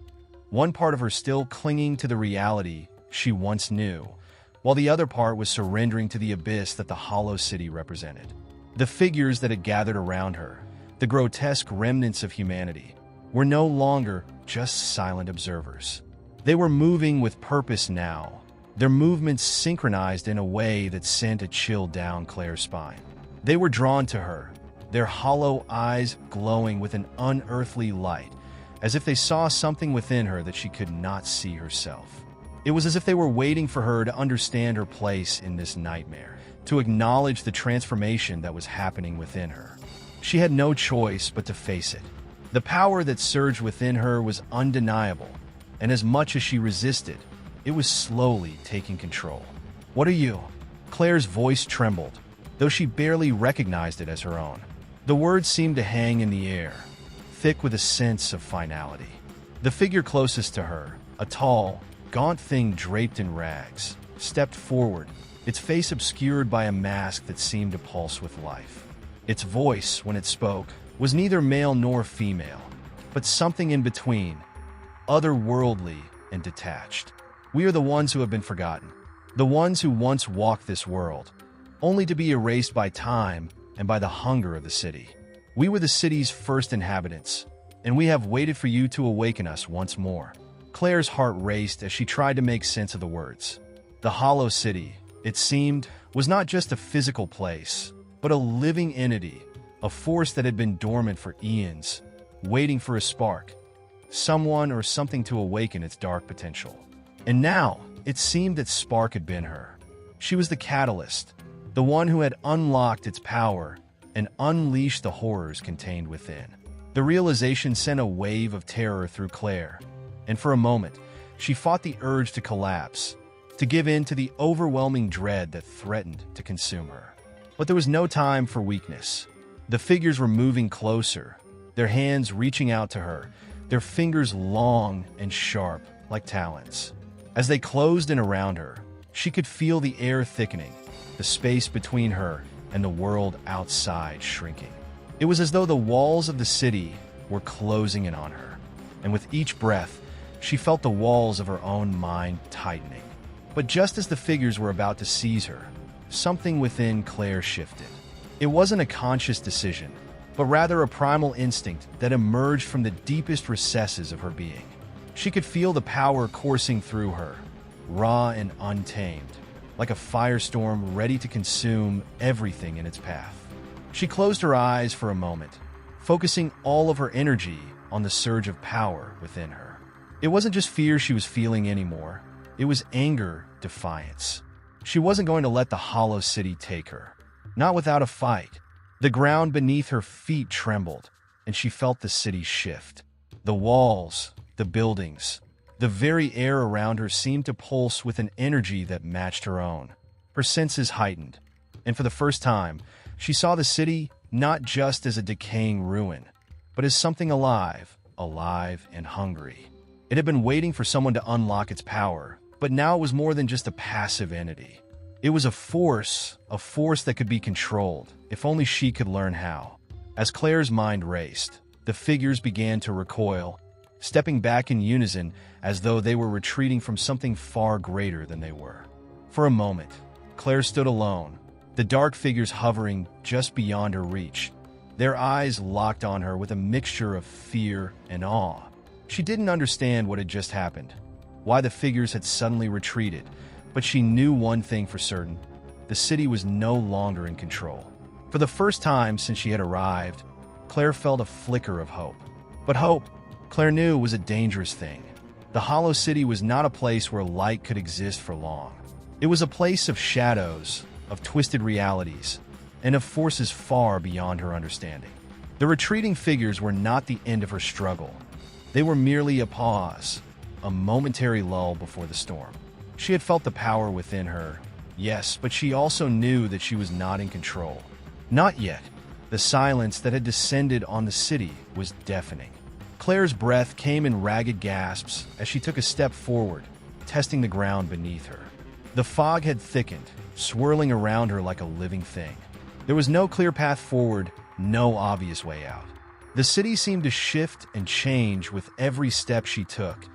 One part of her still clinging to the reality she once knew, while the other part was surrendering to the abyss that the hollow city represented. The figures that had gathered around her, the grotesque remnants of humanity, were no longer just silent observers. They were moving with purpose now, their movements synchronized in a way that sent a chill down Claire's spine. They were drawn to her, their hollow eyes glowing with an unearthly light, as if they saw something within her that she could not see herself. It was as if they were waiting for her to understand her place in this nightmare, to acknowledge the transformation that was happening within her. She had no choice but to face it. The power that surged within her was undeniable, and as much as she resisted, it was slowly taking control. "What are you?" Claire's voice trembled, though she barely recognized it as her own. The words seemed to hang in the air, thick with a sense of finality. The figure closest to her, a tall, gaunt thing draped in rags, stepped forward, its face obscured by a mask that seemed to pulse with life. Its voice, when it spoke, was neither male nor female, but something in between, otherworldly and detached. "We are the ones who have been forgotten, the ones who once walked this world, only to be erased by time and by the hunger of the city. We were the city's first inhabitants, and we have waited for you to awaken us once more." Claire's heart raced as she tried to make sense of the words. The hollow city, it seemed, was not just a physical place, but a living entity, a force that had been dormant for eons, waiting for a spark, someone or something to awaken its dark potential. And now, it seemed that spark had been her. She was the catalyst, the one who had unlocked its power and unleashed the horrors contained within. The realization sent a wave of terror through Claire, and for a moment, she fought the urge to collapse, to give in to the overwhelming dread that threatened to consume her. But there was no time for weakness. The figures were moving closer, their hands reaching out to her, their fingers long and sharp like talons. As they closed in around her, she could feel the air thickening, the space between her and the world outside shrinking. It was as though the walls of the city were closing in on her, and with each breath, she felt the walls of her own mind tightening. But just as the figures were about to seize her, something within Claire shifted. It wasn't a conscious decision, but rather a primal instinct that emerged from the deepest recesses of her being. She could feel the power coursing through her, raw and untamed, like a firestorm ready to consume everything in its path. She closed her eyes for a moment, focusing all of her energy on the surge of power within her. It wasn't just fear she was feeling anymore. It was anger, defiance. She wasn't going to let the hollow city take her. Not without a fight. The ground beneath her feet trembled, and she felt the city shift. The walls, the buildings, the very air around her seemed to pulse with an energy that matched her own. Her senses heightened, and for the first time, she saw the city not just as a decaying ruin, but as something alive and hungry. It had been waiting for someone to unlock its power, but now it was more than just a passive entity. It was a force that could be controlled, if only she could learn how. As Claire's mind raced, the figures began to recoil, stepping back in unison as though they were retreating from something far greater than they were. For a moment, Claire stood alone, the dark figures hovering just beyond her reach, their eyes locked on her with a mixture of fear and awe. She didn't understand what had just happened, why the figures had suddenly retreated, but she knew one thing for certain: the city was no longer in control. For the first time since she had arrived, Claire felt a flicker of hope. But hope, Claire knew, was a dangerous thing. The hollow city was not a place where light could exist for long. It was a place of shadows, of twisted realities, and of forces far beyond her understanding. The retreating figures were not the end of her struggle. They were merely a pause, a momentary lull before the storm. She had felt the power within her, yes, but she also knew that she was not in control. Not yet. The silence that had descended on the city was deafening. Claire's breath came in ragged gasps as she took a step forward, testing the ground beneath her. The fog had thickened, swirling around her like a living thing. There was no clear path forward, no obvious way out. The city seemed to shift and change with every step she took,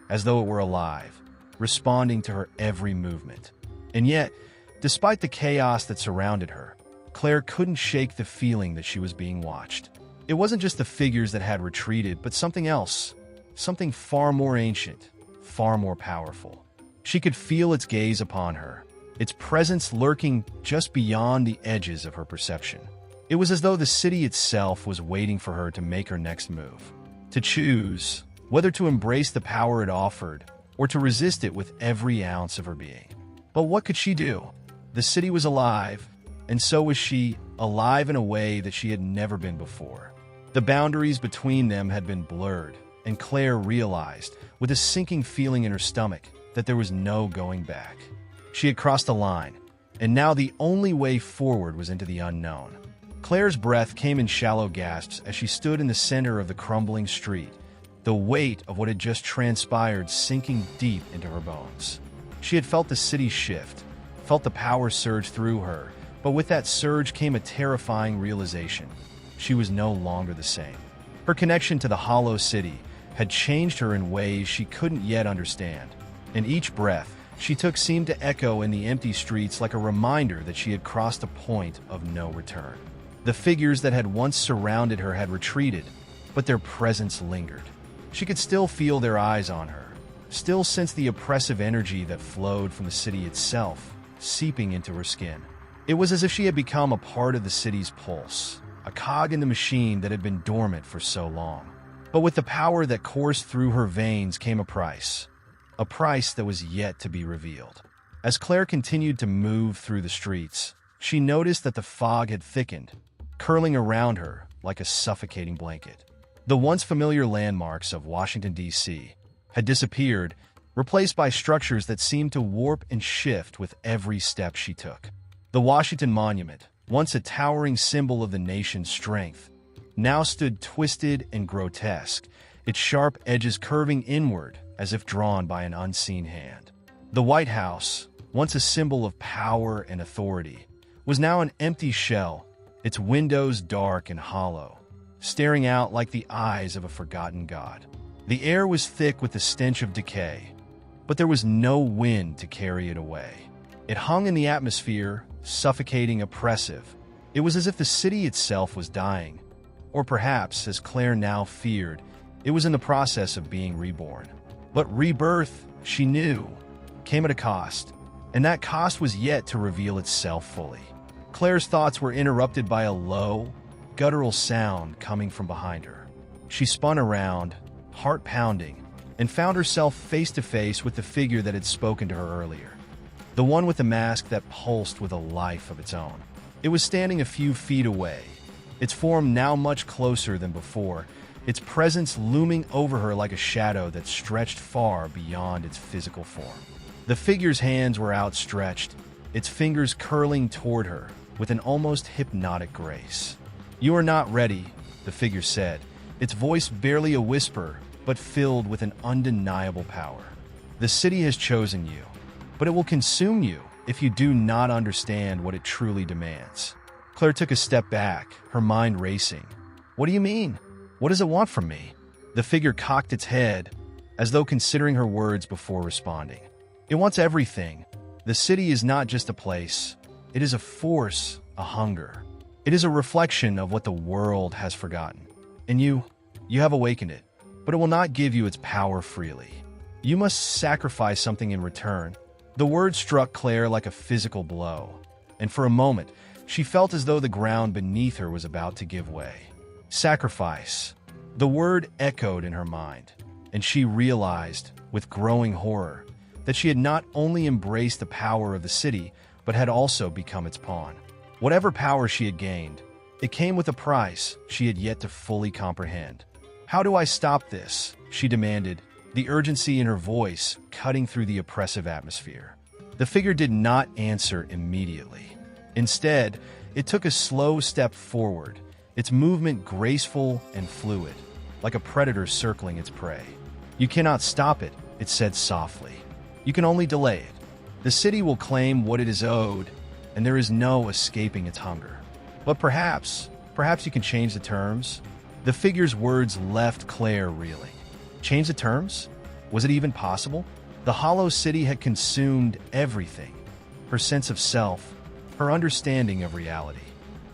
as though it were alive, responding to her every movement. And yet, despite the chaos that surrounded her, Claire couldn't shake the feeling that she was being watched. It wasn't just the figures that had retreated, but something else, something far more ancient, far more powerful. She could feel its gaze upon her, its presence lurking just beyond the edges of her perception. It was as though the city itself was waiting for her to make her next move, to choose whether to embrace the power it offered or to resist it with every ounce of her being. But what could she do? The city was alive, and so was she, alive in a way that she had never been before. The boundaries between them had been blurred, and Claire realized, with a sinking feeling in her stomach, that there was no going back. She had crossed the line, and now the only way forward was into the unknown. Claire's breath came in shallow gasps as she stood in the center of the crumbling street, the weight of what had just transpired sinking deep into her bones. She had felt the city shift, felt the power surge through her, but with that surge came a terrifying realization. She was no longer the same. Her connection to the hollow city had changed her in ways she couldn't yet understand, and each breath she took seemed to echo in the empty streets like a reminder that she had crossed a point of no return. The figures that had once surrounded her had retreated, but their presence lingered. She could still feel their eyes on her, still sense the oppressive energy that flowed from the city itself, seeping into her skin. It was as if she had become a part of the city's pulse, a cog in the machine that had been dormant for so long. But with the power that coursed through her veins came a price that was yet to be revealed. As Claire continued to move through the streets, she noticed that the fog had thickened, curling around her like a suffocating blanket. The once familiar landmarks of Washington, D.C. had disappeared, replaced by structures that seemed to warp and shift with every step she took. The Washington Monument, once a towering symbol of the nation's strength, now stood twisted and grotesque, its sharp edges curving inward as if drawn by an unseen hand. The White House, once a symbol of power and authority, was now an empty shell, its windows dark and hollow, staring out like the eyes of a forgotten god. The air was thick with the stench of decay, but there was no wind to carry it away. It hung in the atmosphere, suffocating, oppressive. It was as if the city itself was dying, or perhaps, as Claire now feared, it was in the process of being reborn. But rebirth, she knew, came at a cost, and that cost was yet to reveal itself fully. Claire's thoughts were interrupted by a low, guttural sound coming from behind her. She spun around, heart pounding, and found herself face to face with the figure that had spoken to her earlier. The one with the mask that pulsed with a life of its own. It was standing a few feet away, its form now much closer than before, its presence looming over her like a shadow that stretched far beyond its physical form. The figure's hands were outstretched, its fingers curling toward her with an almost hypnotic grace. "You are not ready," the figure said, its voice barely a whisper, but filled with an undeniable power. "The city has chosen you, but it will consume you if you do not understand what it truly demands." Claire took a step back, her mind racing. "What do you mean? What does it want from me?" The figure cocked its head, as though considering her words before responding. "It wants everything. The city is not just a place. It is a force, a hunger. It is a reflection of what the world has forgotten. And you have awakened it, but it will not give you its power freely. You must sacrifice something in return." The word struck Claire like a physical blow, and for a moment, she felt as though the ground beneath her was about to give way. Sacrifice. The word echoed in her mind, and she realized, with growing horror, that she had not only embraced the power of the city, but had also become its pawn. Whatever power she had gained, it came with a price she had yet to fully comprehend. "How do I stop this?" she demanded, the urgency in her voice cutting through the oppressive atmosphere. The figure did not answer immediately. Instead, it took a slow step forward, its movement graceful and fluid, like a predator circling its prey. "You cannot stop it," it said softly. "You can only delay it. The city will claim what it is owed, and there is no escaping its hunger." But perhaps you can change the terms? The figure's words left Claire reeling. Change the terms? Was it even possible? The hollow city had consumed everything. Her sense of self, her understanding of reality.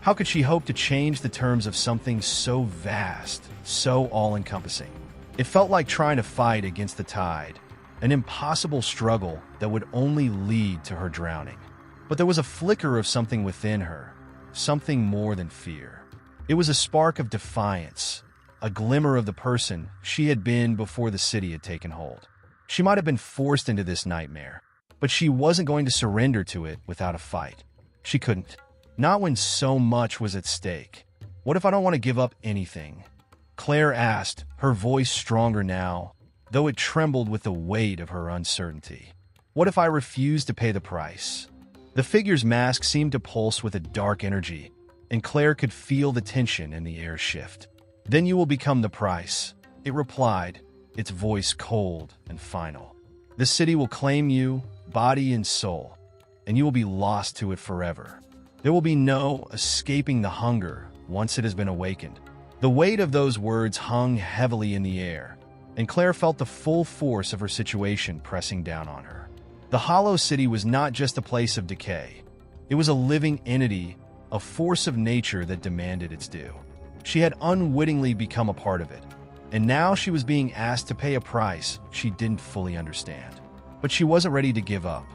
How could she hope to change the terms of something so vast, so all-encompassing? It felt like trying to fight against the tide, an impossible struggle that would only lead to her drowning. But there was a flicker of something within her, something more than fear. It was a spark of defiance, a glimmer of the person she had been before the city had taken hold. She might have been forced into this nightmare, but she wasn't going to surrender to it without a fight. She couldn't. Not when so much was at stake. What if I don't want to give up anything? Claire asked, her voice stronger now, though it trembled with the weight of her uncertainty. What if I refuse to pay the price? The figure's mask seemed to pulse with a dark energy, and Claire could feel the tension in the air shift. Then you will become the price, it replied, its voice cold and final. The city will claim you, body and soul, and you will be lost to it forever. There will be no escaping the hunger once it has been awakened. The weight of those words hung heavily in the air, and Claire felt the full force of her situation pressing down on her. The hollow city was not just a place of decay. It was a living entity, a force of nature that demanded its due. She had unwittingly become a part of it, and now she was being asked to pay a price she didn't fully understand. But she wasn't ready to give up.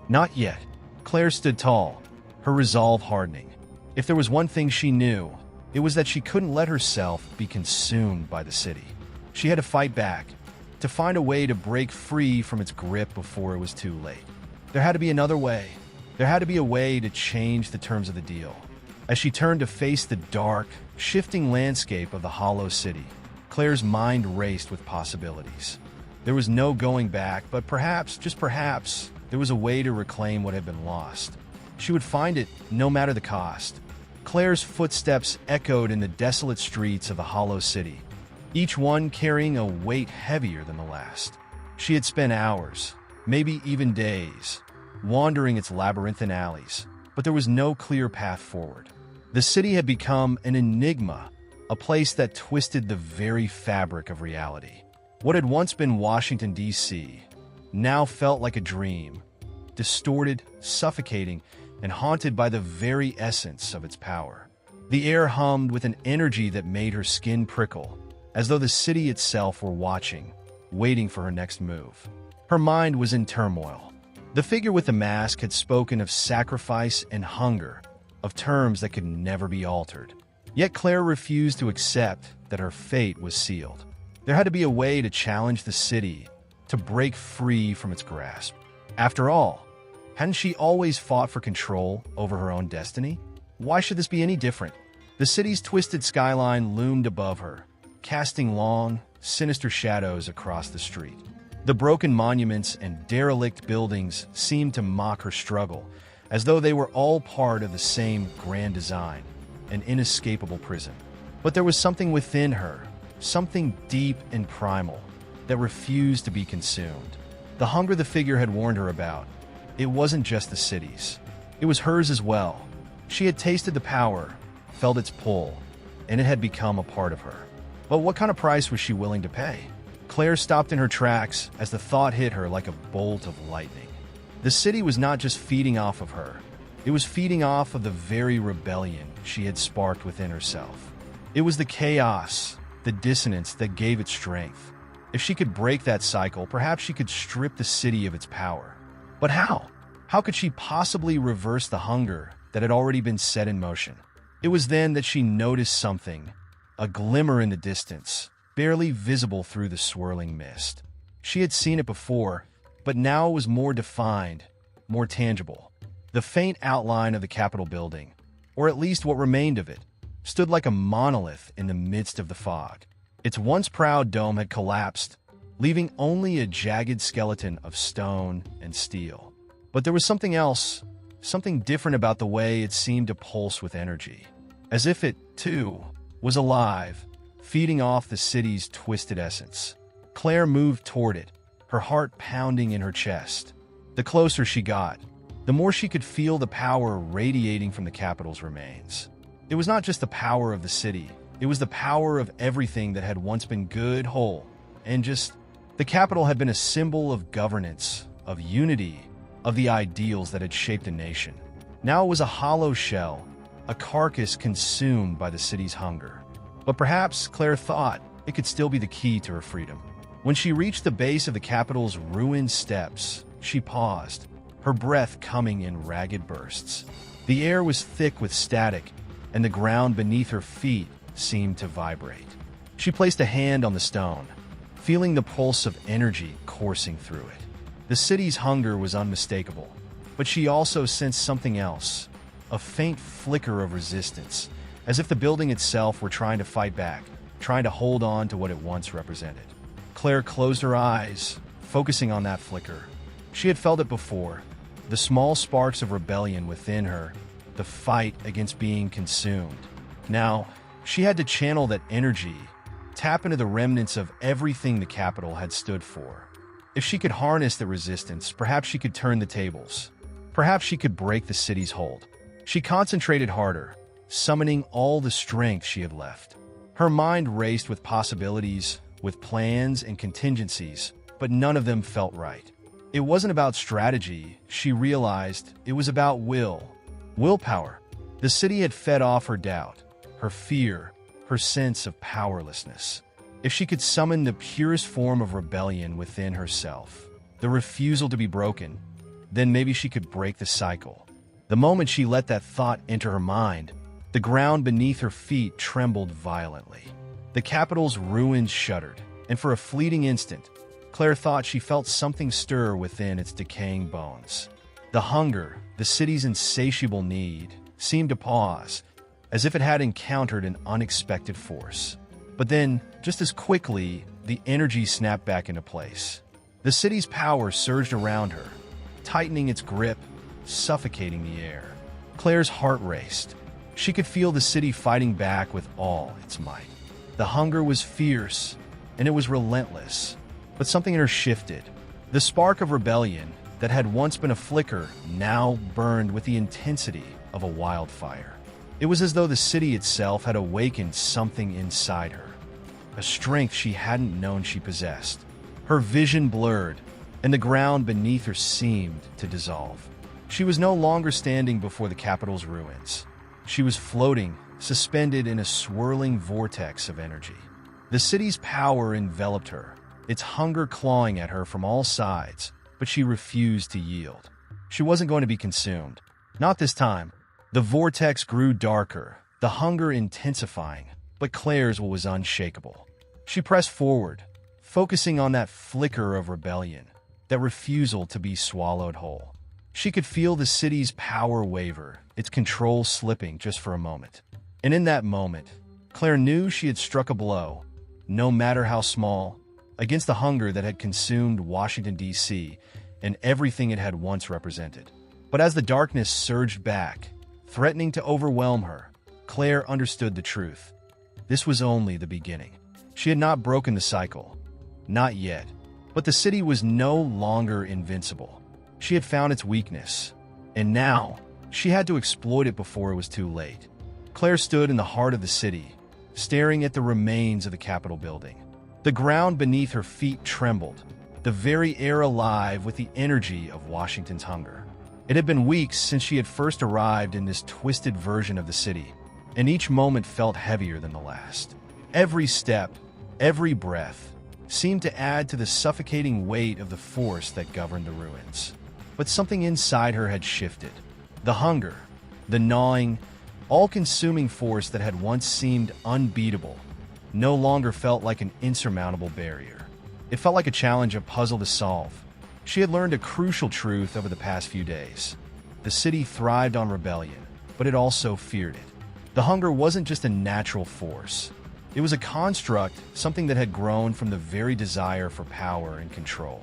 Not yet. Claire stood tall, her resolve hardening. If there was one thing she knew, it was that she couldn't let herself be consumed by the city. She had to fight back, to find a way to break free from its grip before it was too late. There had to be another way. There had to be a way to change the terms of the deal. As she turned to face the dark, shifting landscape of the hollow city, Claire's mind raced with possibilities. There was no going back, but perhaps, just perhaps, there was a way to reclaim what had been lost. She would find it, no matter the cost. Claire's footsteps echoed in the desolate streets of the hollow city, each one carrying a weight heavier than the last. She had spent hours, maybe even days, wandering its labyrinthine alleys, but there was no clear path forward. The city had become an enigma, a place that twisted the very fabric of reality. What had once been Washington, D.C., now felt like a dream, distorted, suffocating, and haunted by the very essence of its power. The air hummed with an energy that made her skin prickle, as though the city itself were watching, waiting for her next move. Her mind was in turmoil. The figure with the mask had spoken of sacrifice and hunger, of terms that could never be altered. Yet Claire refused to accept that her fate was sealed. There had to be a way to challenge the city, to break free from its grasp. After all, hadn't she always fought for control over her own destiny? Why should this be any different? The city's twisted skyline loomed above her, casting long, sinister shadows across the street. The broken monuments and derelict buildings seemed to mock her struggle, as though they were all part of the same grand design, an inescapable prison. But there was something within her, something deep and primal, that refused to be consumed. The hunger the figure had warned her about, it wasn't just the city's. It was hers as well. She had tasted the power, felt its pull, and it had become a part of her. But what kind of price was she willing to pay? Claire stopped in her tracks as the thought hit her like a bolt of lightning. The city was not just feeding off of her. It was feeding off of the very rebellion she had sparked within herself. It was the chaos, the dissonance that gave it strength. If she could break that cycle, perhaps she could strip the city of its power. But how? How could she possibly reverse the hunger that had already been set in motion? It was then that she noticed something, a glimmer in the distance, barely visible through the swirling mist. She had seen it before, but now it was more defined, more tangible. The faint outline of the Capitol building, or at least what remained of it, stood like a monolith in the midst of the fog. Its once proud dome had collapsed, leaving only a jagged skeleton of stone and steel. But there was something else, something different about the way it seemed to pulse with energy, as if it, too, was alive, feeding off the city's twisted essence. Claire moved toward it, her heart pounding in her chest. The closer she got, the more she could feel the power radiating from the Capitol's remains. It was not just the power of the city, it was the power of everything that had once been good, whole, and just. The capital had been a symbol of governance, of unity, of the ideals that had shaped a nation. Now it was a hollow shell, a carcass consumed by the city's hunger. But perhaps, Claire thought, it could still be the key to her freedom. When she reached the base of the capital's ruined steps, she paused, her breath coming in ragged bursts. The air was thick with static, and the ground beneath her feet seemed to vibrate. She placed a hand on the stone, feeling the pulse of energy coursing through it. The city's hunger was unmistakable, but she also sensed something else, a faint flicker of resistance, as if the building itself were trying to fight back, trying to hold on to what it once represented. Claire closed her eyes, focusing on that flicker. She had felt it before, the small sparks of rebellion within her, the fight against being consumed. Now, she had to channel that energy, tap into the remnants of everything the capital had stood for. If she could harness the resistance, perhaps she could turn the tables. Perhaps she could break the city's hold. She concentrated harder, summoning all the strength she had left. Her mind raced with possibilities, with plans and contingencies, but none of them felt right. It wasn't about strategy, she realized. It was about willpower. The city had fed off her doubt, her fear, her sense of powerlessness. If she could summon the purest form of rebellion within herself, the refusal to be broken, then maybe she could break the cycle. The moment she let that thought enter her mind, the ground beneath her feet trembled violently. The capital's ruins shuddered, and for a fleeting instant, Claire thought she felt something stir within its decaying bones. The hunger, the city's insatiable need, seemed to pause, as if it had encountered an unexpected force. But then, just as quickly, the energy snapped back into place. The city's power surged around her, tightening its grip, suffocating the air. Claire's heart raced. She could feel the city fighting back with all its might. The hunger was fierce, and it was relentless. But something in her shifted. The spark of rebellion that had once been a flicker now burned with the intensity of a wildfire. It was as though the city itself had awakened something inside her, a strength she hadn't known she possessed. Her vision blurred, and the ground beneath her seemed to dissolve. She was no longer standing before the capital's ruins. She was floating, suspended in a swirling vortex of energy. The city's power enveloped her, its hunger clawing at her from all sides, but she refused to yield. She wasn't going to be consumed. Not this time. The vortex grew darker, the hunger intensifying, but Claire's will was unshakable. She pressed forward, focusing on that flicker of rebellion, that refusal to be swallowed whole. She could feel the city's power waver, its control slipping just for a moment. And in that moment, Claire knew she had struck a blow, no matter how small, against the hunger that had consumed Washington, D.C., and everything it had once represented. But as the darkness surged back, threatening to overwhelm her, Claire understood the truth. This was only the beginning. She had not broken the cycle. Not yet. But the city was no longer invincible. She had found its weakness. And now, she had to exploit it before it was too late. Claire stood in the heart of the city, staring at the remains of the Capitol building. The ground beneath her feet trembled, the very air alive with the energy of Washington's hunger. It had been weeks since she had first arrived in this twisted version of the city, and each moment felt heavier than the last. Every step, every breath, seemed to add to the suffocating weight of the force that governed the ruins. But something inside her had shifted. The hunger, the gnawing, all-consuming force that had once seemed unbeatable, no longer felt like an insurmountable barrier. It felt like a challenge, a puzzle to solve. She had learned a crucial truth over the past few days. The city thrived on rebellion, but it also feared it. The hunger wasn't just a natural force. It was a construct, something that had grown from the very desire for power and control.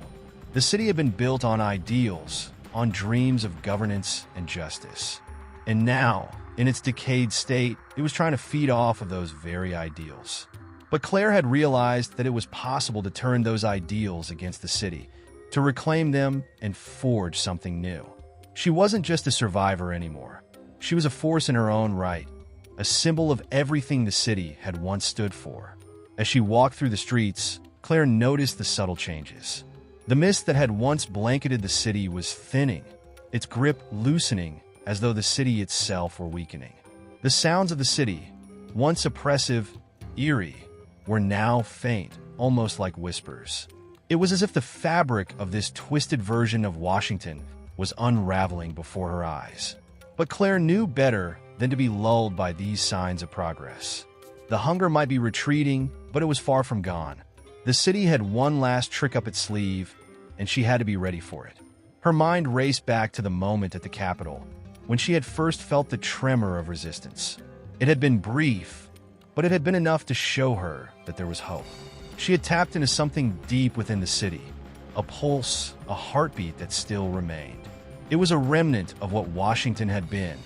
The city had been built on ideals, on dreams of governance and justice. And now, in its decayed state, it was trying to feed off of those very ideals. But Claire had realized that it was possible to turn those ideals against the city, to reclaim them and forge something new. She wasn't just a survivor anymore. She was a force in her own right, a symbol of everything the city had once stood for. As she walked through the streets, Claire noticed the subtle changes. The mist that had once blanketed the city was thinning, its grip loosening as though the city itself were weakening. The sounds of the city, once oppressive, eerie, were now faint, almost like whispers. It was as if the fabric of this twisted version of Washington was unraveling before her eyes. But Claire knew better than to be lulled by these signs of progress. The hunger might be retreating, but it was far from gone. The city had one last trick up its sleeve, and she had to be ready for it. Her mind raced back to the moment at the Capitol, when she had first felt the tremor of resistance. It had been brief, but it had been enough to show her that there was hope. She had tapped into something deep within the city, a pulse, a heartbeat that still remained. It was a remnant of what Washington had been,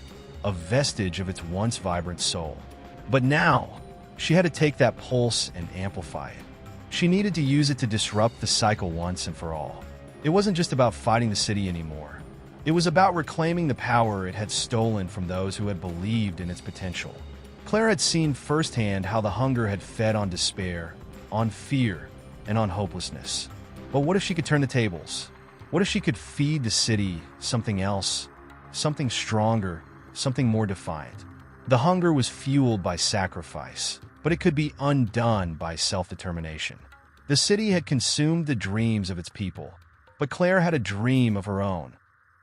a vestige of its once vibrant soul. But now, she had to take that pulse and amplify it. She needed to use it to disrupt the cycle once and for all. It wasn't just about fighting the city anymore. It was about reclaiming the power it had stolen from those who had believed in its potential. Claire had seen firsthand how the hunger had fed on despair, on fear, and on hopelessness. But what if she could turn the tables? What if she could feed the city something else, something stronger, something more defiant? The hunger was fueled by sacrifice, but it could be undone by self-determination. The city had consumed the dreams of its people, but Claire had a dream of her own,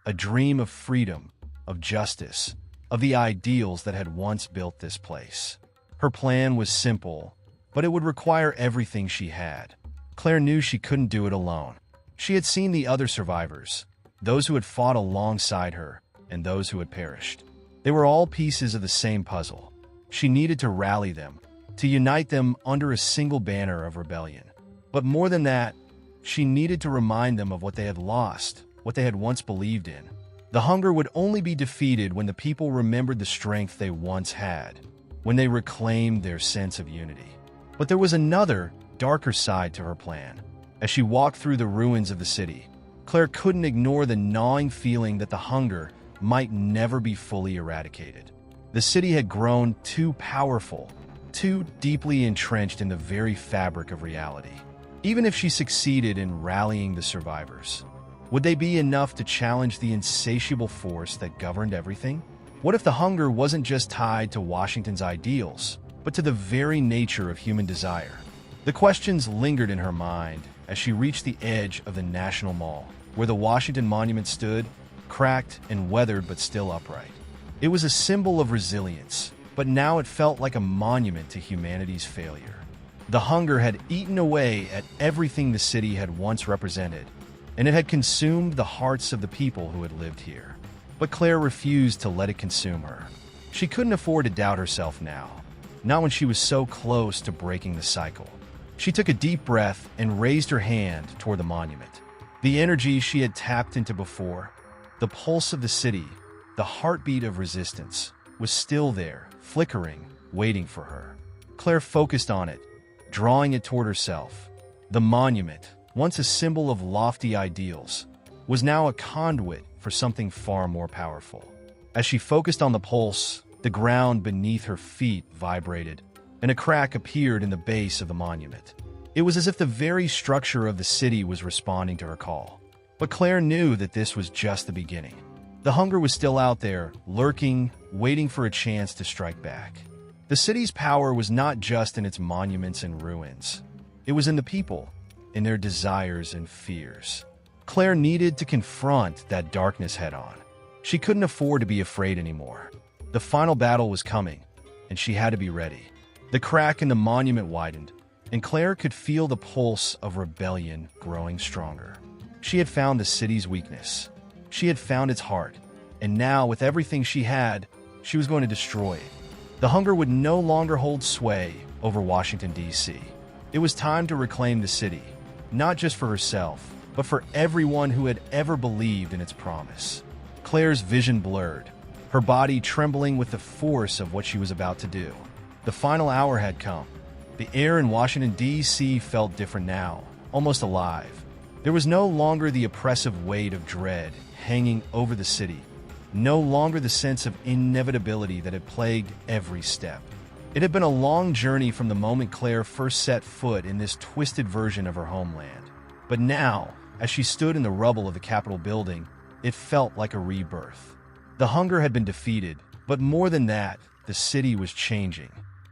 a dream of freedom, of justice, of the ideals that had once built this place. Her plan was simple, but it would require everything she had. Claire knew she couldn't do it alone. She had seen the other survivors, those who had fought alongside her, and those who had perished. They were all pieces of the same puzzle. She needed to rally them, to unite them under a single banner of rebellion. But more than that, she needed to remind them of what they had lost, what they had once believed in. The hunger would only be defeated when the people remembered the strength they once had, when they reclaimed their sense of unity. But there was another, darker side to her plan. As she walked through the ruins of the city, Claire couldn't ignore the gnawing feeling that the hunger might never be fully eradicated. The city had grown too powerful, too deeply entrenched in the very fabric of reality. Even if she succeeded in rallying the survivors, would they be enough to challenge the insatiable force that governed everything? What if the hunger wasn't just tied to Washington's ideals, but to the very nature of human desire? The questions lingered in her mind as she reached the edge of the National Mall, where the Washington Monument stood, cracked and weathered but still upright. It was a symbol of resilience, but now it felt like a monument to humanity's failure. The hunger had eaten away at everything the city had once represented, and it had consumed the hearts of the people who had lived here. But Claire refused to let it consume her. She couldn't afford to doubt herself now, not when she was so close to breaking the cycle. She took a deep breath and raised her hand toward the monument. The energy she had tapped into before, the pulse of the city, the heartbeat of resistance, was still there, flickering, waiting for her. Claire focused on it, drawing it toward herself. The monument, once a symbol of lofty ideals, was now a conduit for something far more powerful. As she focused on the pulse, the ground beneath her feet vibrated, and a crack appeared in the base of the monument. It was as if the very structure of the city was responding to her call. But Claire knew that this was just the beginning. The hunger was still out there, lurking, waiting for a chance to strike back. The city's power was not just in its monuments and ruins. It was in the people, in their desires and fears. Claire needed to confront that darkness head-on. She couldn't afford to be afraid anymore. The final battle was coming, and she had to be ready. The crack in the monument widened, and Claire could feel the pulse of rebellion growing stronger. She had found the city's weakness. She had found its heart, and now, with everything she had, she was going to destroy it. The hunger would no longer hold sway over Washington, D.C. It was time to reclaim the city, not just for herself, but for everyone who had ever believed in its promise. Claire's vision blurred, her body trembling with the force of what she was about to do. The final hour had come. The air in Washington, D.C. felt different now, almost alive. There was no longer the oppressive weight of dread hanging over the city. no longer the sense of inevitability that had plagued every step. It had been a long journey from the moment Claire first set foot in this twisted version of her homeland. But now, as she stood in the rubble of the Capitol building, it felt like a rebirth. The hunger had been defeated, but more than that, the city was changing.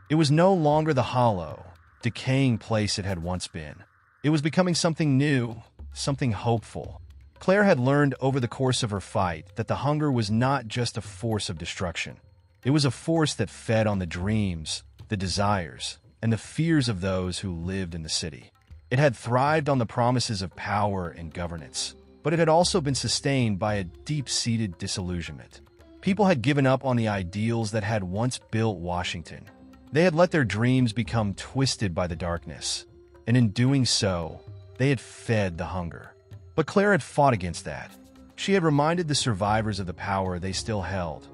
It was no longer the hollow, decaying place it had once been. It was becoming something new, something hopeful. Claire had learned over the course of her fight that the hunger was not just a force of destruction. It was a force that fed on the dreams, the desires, and the fears of those who lived in the city. It had thrived on the promises of power and governance, but it had also been sustained by a deep-seated disillusionment. People had given up on the ideals that had once built Washington. They had let their dreams become twisted by the darkness, and in doing so, they had fed the hunger. But Claire had fought against that. She had reminded the survivors of the power they still held,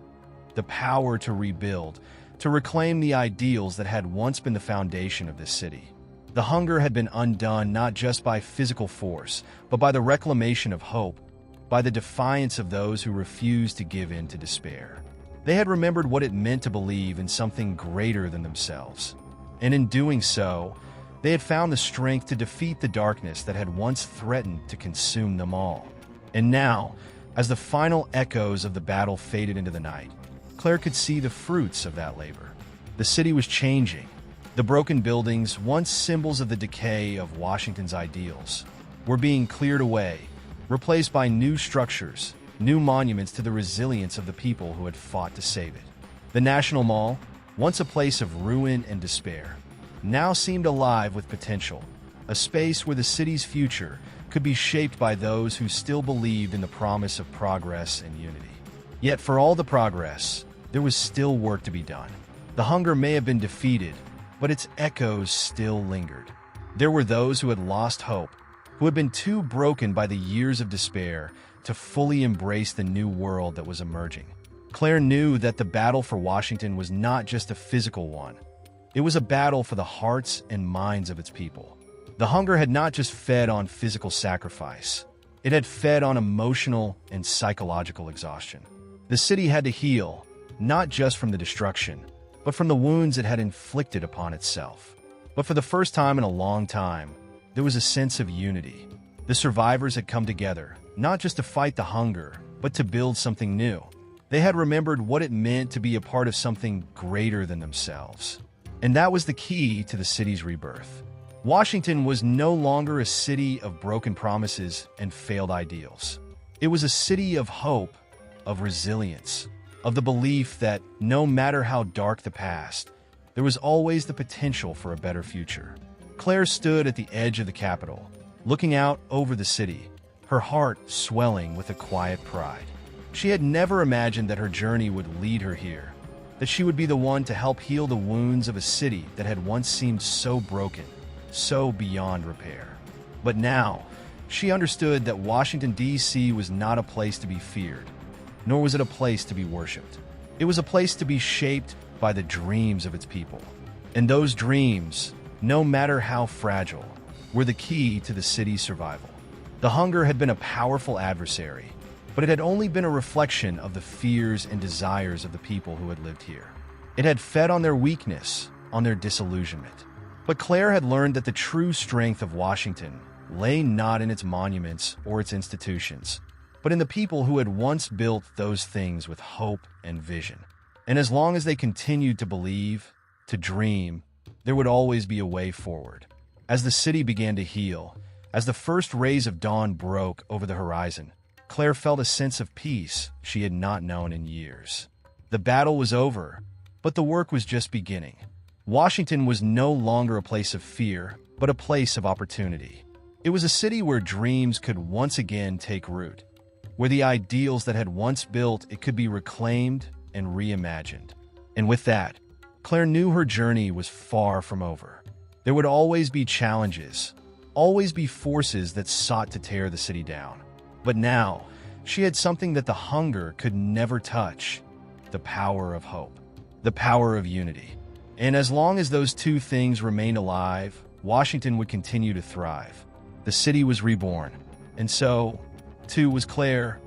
the power to rebuild, to reclaim the ideals that had once been the foundation of this city. The hunger had been undone not just by physical force, but by the reclamation of hope, by the defiance of those who refused to give in to despair. They had remembered what it meant to believe in something greater than themselves. And in doing so, they had found the strength to defeat the darkness that had once threatened to consume them all. And now, as the final echoes of the battle faded into the night, Claire could see the fruits of that labor. The city was changing. The broken buildings, once symbols of the decay of Washington's ideals, were being cleared away, replaced by new structures, new monuments to the resilience of the people who had fought to save it. The National Mall, once a place of ruin and despair, now seemed alive with potential, a space where the city's future could be shaped by those who still believed in the promise of progress and unity. Yet for all the progress, there was still work to be done. The hunger may have been defeated, but its echoes still lingered. There were those who had lost hope, who had been too broken by the years of despair to fully embrace the new world that was emerging. Claire knew that the battle for Washington was not just a physical one. It was a battle for the hearts and minds of its people. The hunger had not just fed on physical sacrifice. It had fed on emotional and psychological exhaustion. The city had to heal, not just from the destruction, but from the wounds it had inflicted upon itself. But for the first time in a long time, there was a sense of unity. The survivors had come together, not just to fight the hunger, but to build something new. They had remembered what it meant to be a part of something greater than themselves. And that was the key to the city's rebirth. Washington was no longer a city of broken promises and failed ideals. It was a city of hope, of resilience, of the belief that no matter how dark the past, there was always the potential for a better future. Claire stood at the edge of the Capitol, looking out over the city, her heart swelling with a quiet pride. She had never imagined that her journey would lead her here, that she would be the one to help heal the wounds of a city that had once seemed so broken, so beyond repair. But now, she understood that Washington, D.C. was not a place to be feared, nor was it a place to be worshipped. It was a place to be shaped by the dreams of its people. And those dreams, no matter how fragile, were the key to the city's survival. The hunger had been a powerful adversary, but it had only been a reflection of the fears and desires of the people who had lived here. It had fed on their weakness, on their disillusionment. But Claire had learned that the true strength of Washington lay not in its monuments or its institutions, but in the people who had once built those things with hope and vision. And as long as they continued to believe, to dream, there would always be a way forward. As the city began to heal, as the first rays of dawn broke over the horizon, Claire felt a sense of peace she had not known in years. The battle was over, but the work was just beginning. Washington was no longer a place of fear, but a place of opportunity. It was a city where dreams could once again take root, where the ideals that had once built it could be reclaimed and reimagined. And with that, Claire knew her journey was far from over. There would always be challenges, always be forces that sought to tear the city down. But now, she had something that the hunger could never touch: the power of hope, the power of unity. And as long as those two things remained alive, Washington would continue to thrive. The city was reborn, and so, too, was Claire,